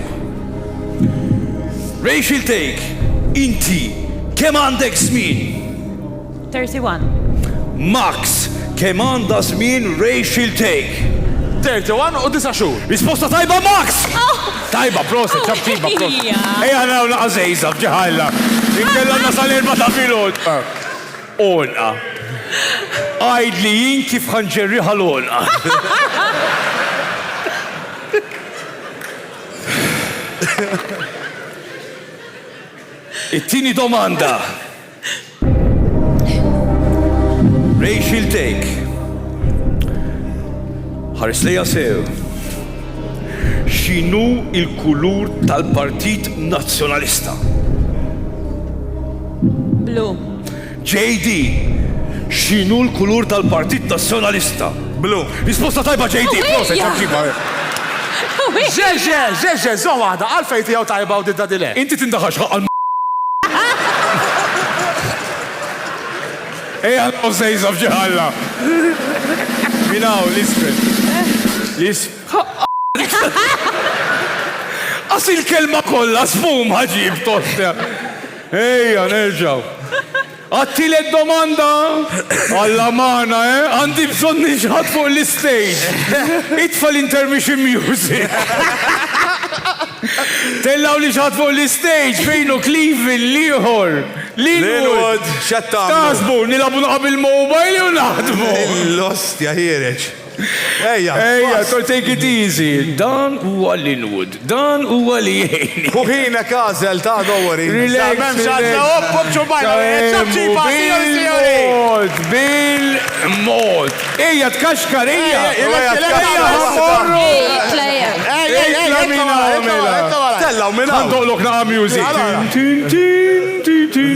Racial take. Inti kemm għandek żmien? 31. Max, kemm għandha żmien racial take? 31 u 9 xhur. Risposta tajba Max! Tajba, proset, ċabtiba, proset. Ejja naw naqa' żejżab ġeħalla. Inkella nasal 4 ta' filgħod. Olqa. Għajd li jien kif ħanġerri ħalolqa. It-tieni domanda. Racial take. Ħares lejha sew. X'inhu il-kulur tal-Partit Nazzjonalista? Blu. JD. X'inhu l-kulur tal-Partit Nazzjonalista? Blu. Risposta tajba JD, proset, ċabġiba. Ġeġe, zon waħda, għalfej tijaw tajba u didda dile. Inti tindaħax għal Ejja, l-ossejza fġiħalla. Minaw, Għas il-kelma kolla, sfum ħagġib tosta. Ejja, nerġaw. Għattilet domanda. Alla mana, għandi bżon nixħat fuq l-stage. Itfa l-intermission music. Tellaw li xħat fuq l-stage fejnu Cleveland, liħor. Linwood, xattam. Tasbu, nilabu naqab il-mobile u naħdmu. L-ostja ħireċ. Ejja, take it easy. Dan huwa Linwood, dan huwa li jgħini. Uħina kazel ta' dowri. Relax. Bil-mod. Ejja, tkaxkar, ejja. Tellaw minna. Għandolok naqa music.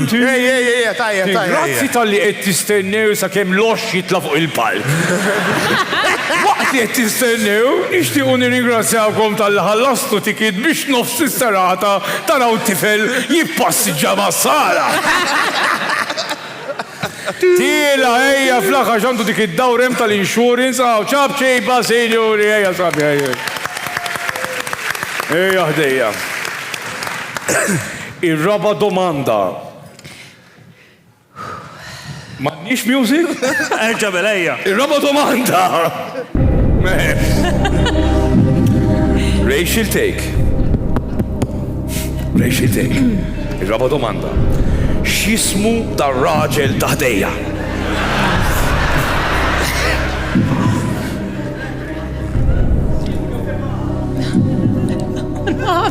Grazzi tal-li qed tistennew sakemm lox jitla fuq il-palk. Waqt li qed tistennew, nixtiequ nirringrazzjawkom tal-li ħallastu tikit biex nofs is-serata taraw tifel jippassiġġa mas-sala. Tiela, ejja, fl-aħħar xandu dik id-dawrem tal-insurance, ċab ċejba, senjuri, ejja, sabi, ejja. Ejja, ħdejja. Ir-raba domanda. M'għandniex music? Ġabel, ejja. Ir-raba domanda. Rachel take. Ir-raba domanda. X'ismu dar-raġel ta' ħdejja?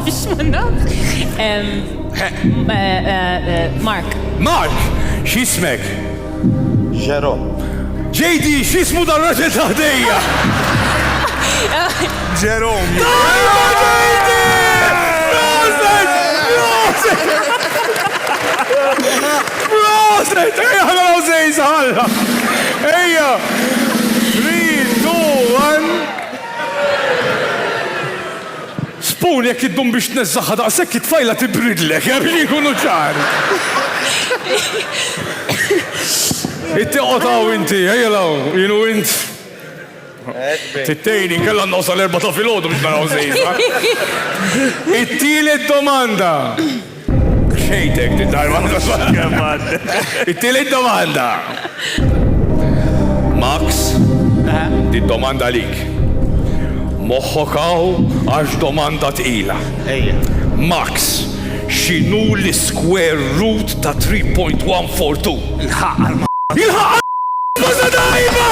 Biex ma naf. Mark. Mark, x'ismek? Ġerom. JD, x'ismu dar-raġel ta' ħdejja? Ġerom. Proset! Ejja, ħana zejz ħalla! Ejja! 3, 2, 1... Spoon jek id-dum biex nezzaħħa daqsek it-tfajla tibridlek, biex jkunu ċari. Itti-qotaw inti, ejja law, jinu int. Tittejni, kella n-nosa l-erba ta' filodu biex naraw zejza. It-tielet domanda. Xejtek, dit-darba. It-tielet domanda. Max, dit-domanda lik. Moħħokaw għax domanda tqila. Max, xinu l-square root ta' 3.142? Il-ħaq Il-ħaq dajba!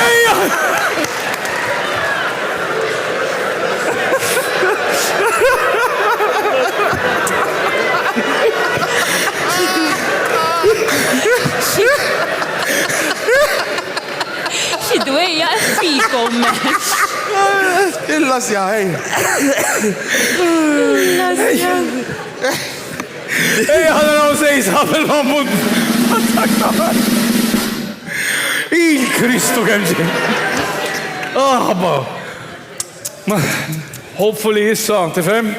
Ejja! Xidwejja fikom. Il-lasja, Ejja, ħana naw sejs ħafel mammut. Il-Kristu kemġi. Aħba. Hopefully jissa, tifem?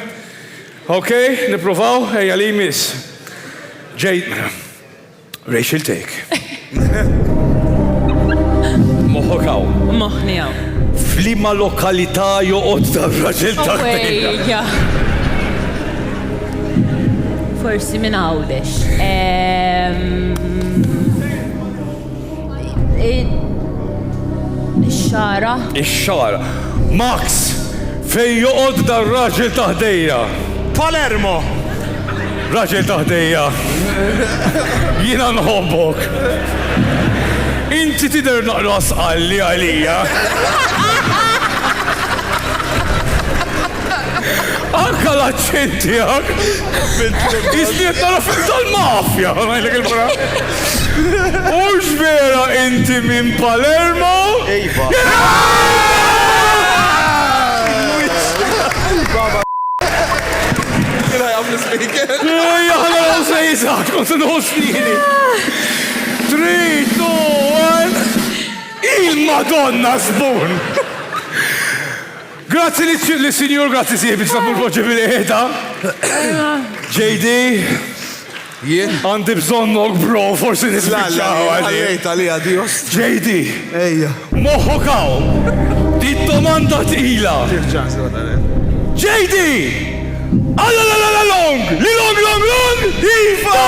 Ok, niprofaw, ejja li miss. Rachel take. Moħħokaw. Moħnijaw. Flima lokalità joqgħod dar-raġel ta' ħdejja. Forsi minn għawdex. Ix-xara. Ix-xara. Max, fej joqgħod dar-raġel ta' ħdejja. Palermo. Raġel ta' ħdejja. Jiena nħobbok. Inti tidher naqras qalli għalija. Anka l-aċċenti għak. Isniet naraf tal-mafja, għajlek il-mara. Ux vera inti minn Palermo? Ejba. Jahna għu sejżak, kontu nħosnini. 3, 2, 1. Il-Madonna Spoon. Grazzi li signor, grazzi si biex nabbu l-poġi bil-ħeda. JD, għandi bżonnok bro, forsi nisbicċaw għalli. JD, moħħokaw, di domanda tila. JD, long, Iva!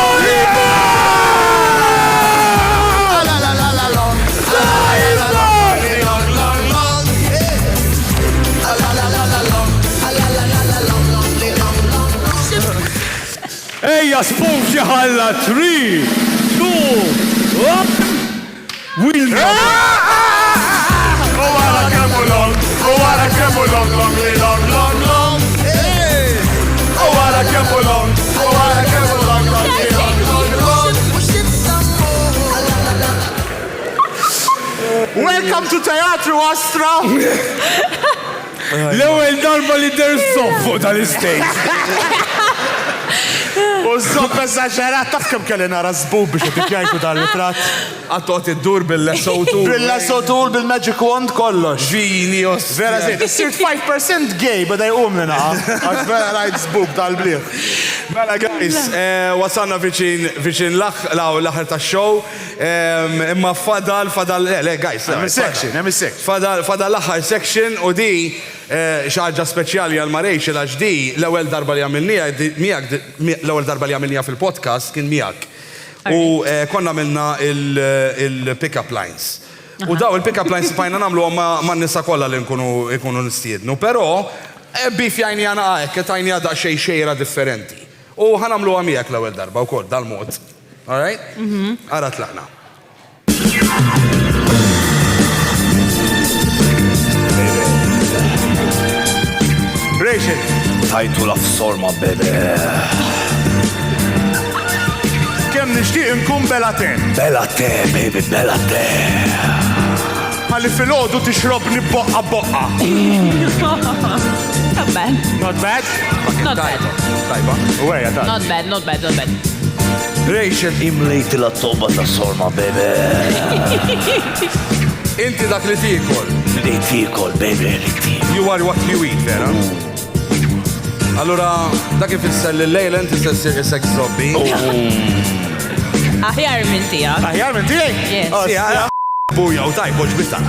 Ejja, Spoon xieħalla 3, 2, 1. Will not. Oh, għala kemmu long. Oh, għala kemmu long. Oh, għala kemmu long. Oh, għala kemmu long. Welcome to Teatru Astra. L-ewwel darba li der soffu tal-istage. U s-sopp eżagġerat, taf kem kelli nara zbub biex jtipjajku dal-ritrat. Għattot id-dur bil-lesotu. Bil-lesotu, bil-magic wand, kollox. Genius. Vera zejt, sirt 5% gay bada jqumni naqa. Għax vera rajt zbub dal-bliħ. Mela guys, wasanna viċin l-aħħar ta' show, imma fadal, guys. Hemm section. Fadal l-aħħar section u di xaġa speċjali għal Rachel għax di l-ewwel darba li għamilnija fil-podcast kien miegħek. U konna minna il-pick-up lines. U daw il-pick-up lines bajna nagħmlu ma' nisa kollha li nkunu nistiednu, però bif jajni għana għek, tajni għada xejra differenti. U ħanamlu għamijak l-ewel darba u kod, dal-mod. All right? Għara tlaqna. Rachel. Tajtu la f-sorma, bebe. Kem nishtiq nkun belate. Belate, baby, belate. Għalli fil-ħodu tixrobni boqqa. Not bad. Not bad? Not bad. Tajba. Uweja, ta' Not bad, not bad, not bad. Rachel, Imlejti la toba ta' sorma, bebe. inti dak li tikol. Li tikol, baby, li tikol. You are what you eat, vera? Allora, dak ifisser li l-lejla inti s-sex zobbi. Aħjar minn tijak. Aħjar minn tijek? Yes. Buja u tajboġ bittaħ.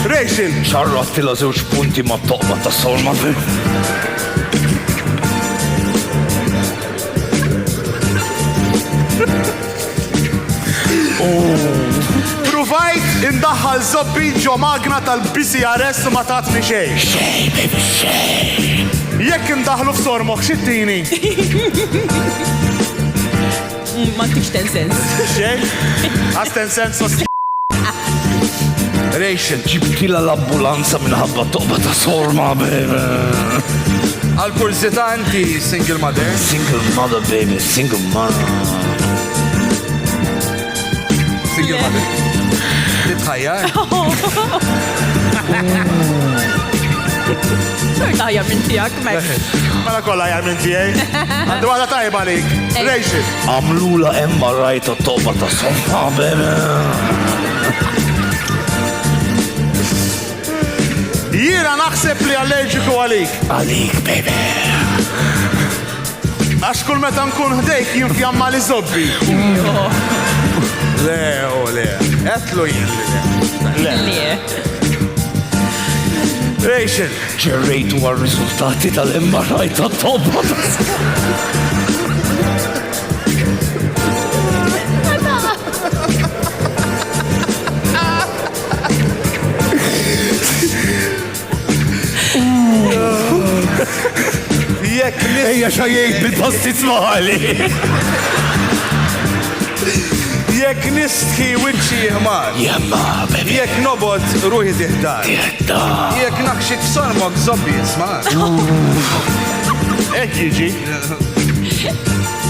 Rachel. Xarratti la zewġ punti ma' toba ta' sorma, bebe. Provajt indaħħal zobbi ġo magna tal-BCRS u ma tatni xej. Xej, baby, xej. Jekk indaħlu f'sormoħ xittini. Ma tix ten sens. Xej? Għas ten sens Rachel, ġibtila l-ambulanza minħabba toba ta' sorma, bebe. għal-kurzita inti single mother? Single mother, baby, single mother. Single mother. Titħajjar? Xorta ħajja minn tijak, mek. Mela kolla ħajja minn tijaj. Għandu għada tajba lik. Rachel. Għamlula emma rajta toba ta' sorma, bebe. Jiena naħseb li allerġiku għalik. Għalik, baby. Għax kull meta nkun ħdejk jinfjamma li zobbi. Le, le. Etlu jien li Le. Rachel. Ġerrejtu għal-rizultati tal-emma rajta toba ta' Jekk Ejja xajjejt bil-pasti t-maħali. Jekk nistħi wiċċi jihmar. Jemma, baby. Jekk nobot ruħi tiħdar. Tiħdar. Jekk naqxik sormok zobbi jismar. Ek jiġi.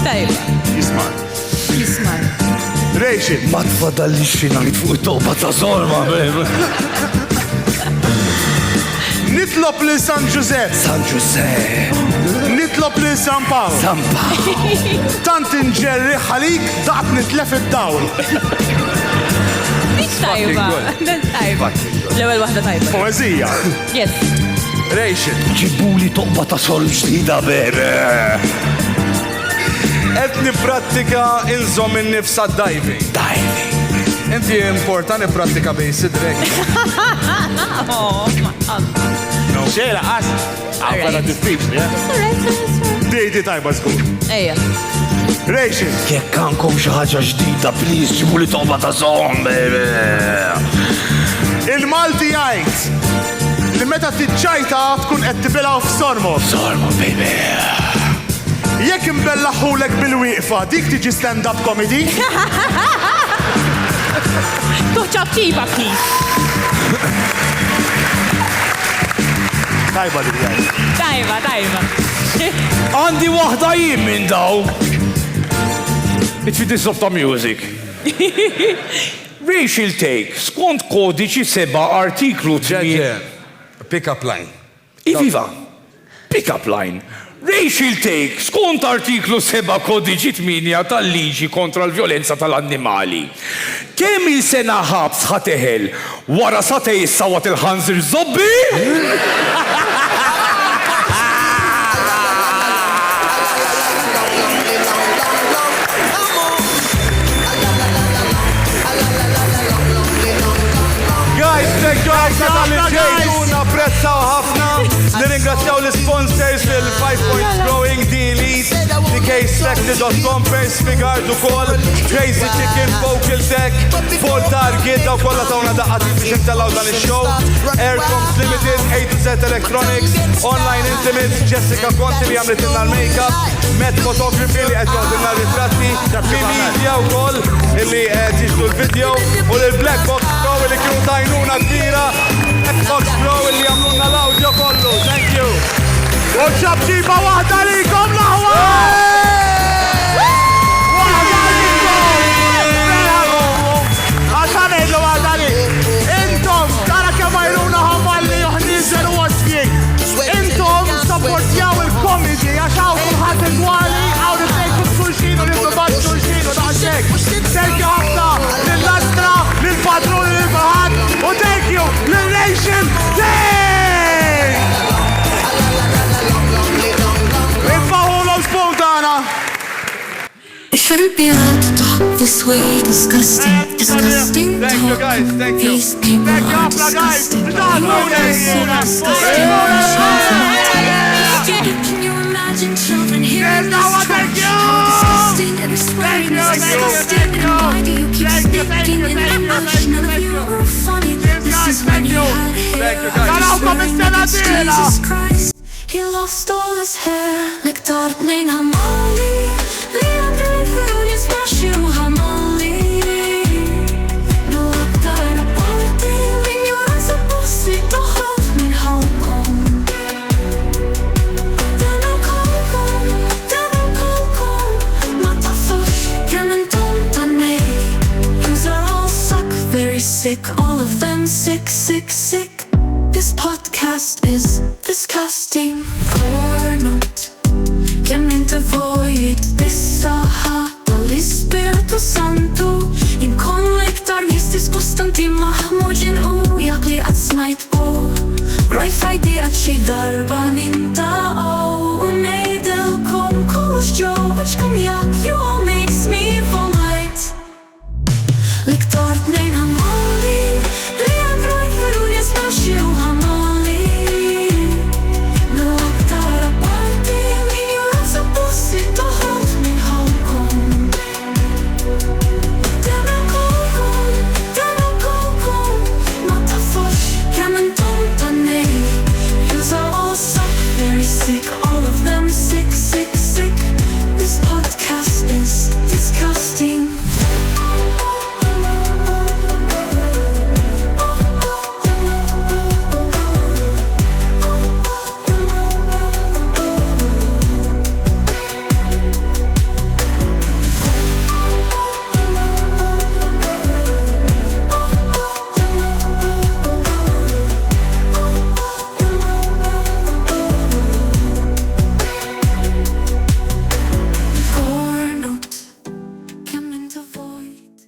Tajba. Jismar. Jismar. Rachel. Ma tfadalli xinajt fuq toba ta' sorma, baby. Nitlob li San Giuseppe. San Giuseppe. Nitlob li San Paolo. San Paolo. Tant inġerri ħalik daqt nitlef id-dawl. Mix tajba. Tajba. L-ewel wahda tajba. Poezija. Yes. Rachel. Ġibuli toba ta' sol ġdida, baby. Et niprattika inżom in-nifsa diving. Diving. Inti importa niprattika bej sidrek. Oh, Xejla, għas. Għafara diffiċli, eh? Dejdi tajba skur. Ejja. Rachel. Jekk għankom xaħġa ġdida, please, ġibuli toba ta' sol, baby. Il-Malti jgħid li meta tiċċajta tkun qed tibilgħu f'sormo. Sorma, baby. Jekk imbellaħħulek bil-wieqfa, dik tiġi stand-up comedy? Tuħċab ċiba, please. Tajba li jgħid. Tajba, tajba. Għandi wahda jien minn daw. It's of the music. Rachel take, skont kodiċi 7 artiklu 8. Pick up line. Iviva, pick up line. Rachel take, skont artiklu 7 kodiċi 8 tal-liġi kontra l-violenza tal-annimali. Kemm il-sena ħabs ħateħel wara satej sawat il-ħanżir zobbi? Guys, thank you guys, caseselected.com, Persfigard u koll, Crazy Chicken, Vocal Tech, Full Target, daw kolla tawna daqqati biex intellaw dan il-show, Aircoms Limited, A to Z Electronics, Online Intimates, Jessica Conti li għamlet inna l-makeup, Met Photography li għed joħdilna ritratti, Media u koll illi tiġdu l-video, u l-Black Box Pro li kienu tajnuna kbira, Black Box Pro li għamluna l-audio kollu, thank you. U ċabċiba wahda li kom laħwa! Wahda li kom! Għaxan eħlu wahda li! Intom, tara kemajruna ħamalli juħniżer u għasfjek! Intom supportjaw il-komedi għaxaw kulħat il-gwali għaw nitnejku b-sulxin u nitnubat sulxin u daċek! Thank you ħafna lill-Lastra, lill-Patrun, lill-Baħat u thank you lill-Nation Day! It shouldn't be allowed to talk this way. Disgusting, disgusting Thank you guys, thank you. These people are disgusting. So disgusting. Can you imagine children hearing this trash? How disgusting, and swearing is disgusting. And why do you keep speaking in English? None of you are funny. This is when you had hair. Jesus Christ, he lost all his hair. Lektartning hamali. Leandrin Furious Mashu hamali. No aktar na party. Ignoranza posti toħaf min Hong Kong. Dana kolkom. Ma tafux kemm intom tannej. Yous are all suck, very sick. All of them sick, sick, sick. This podcast is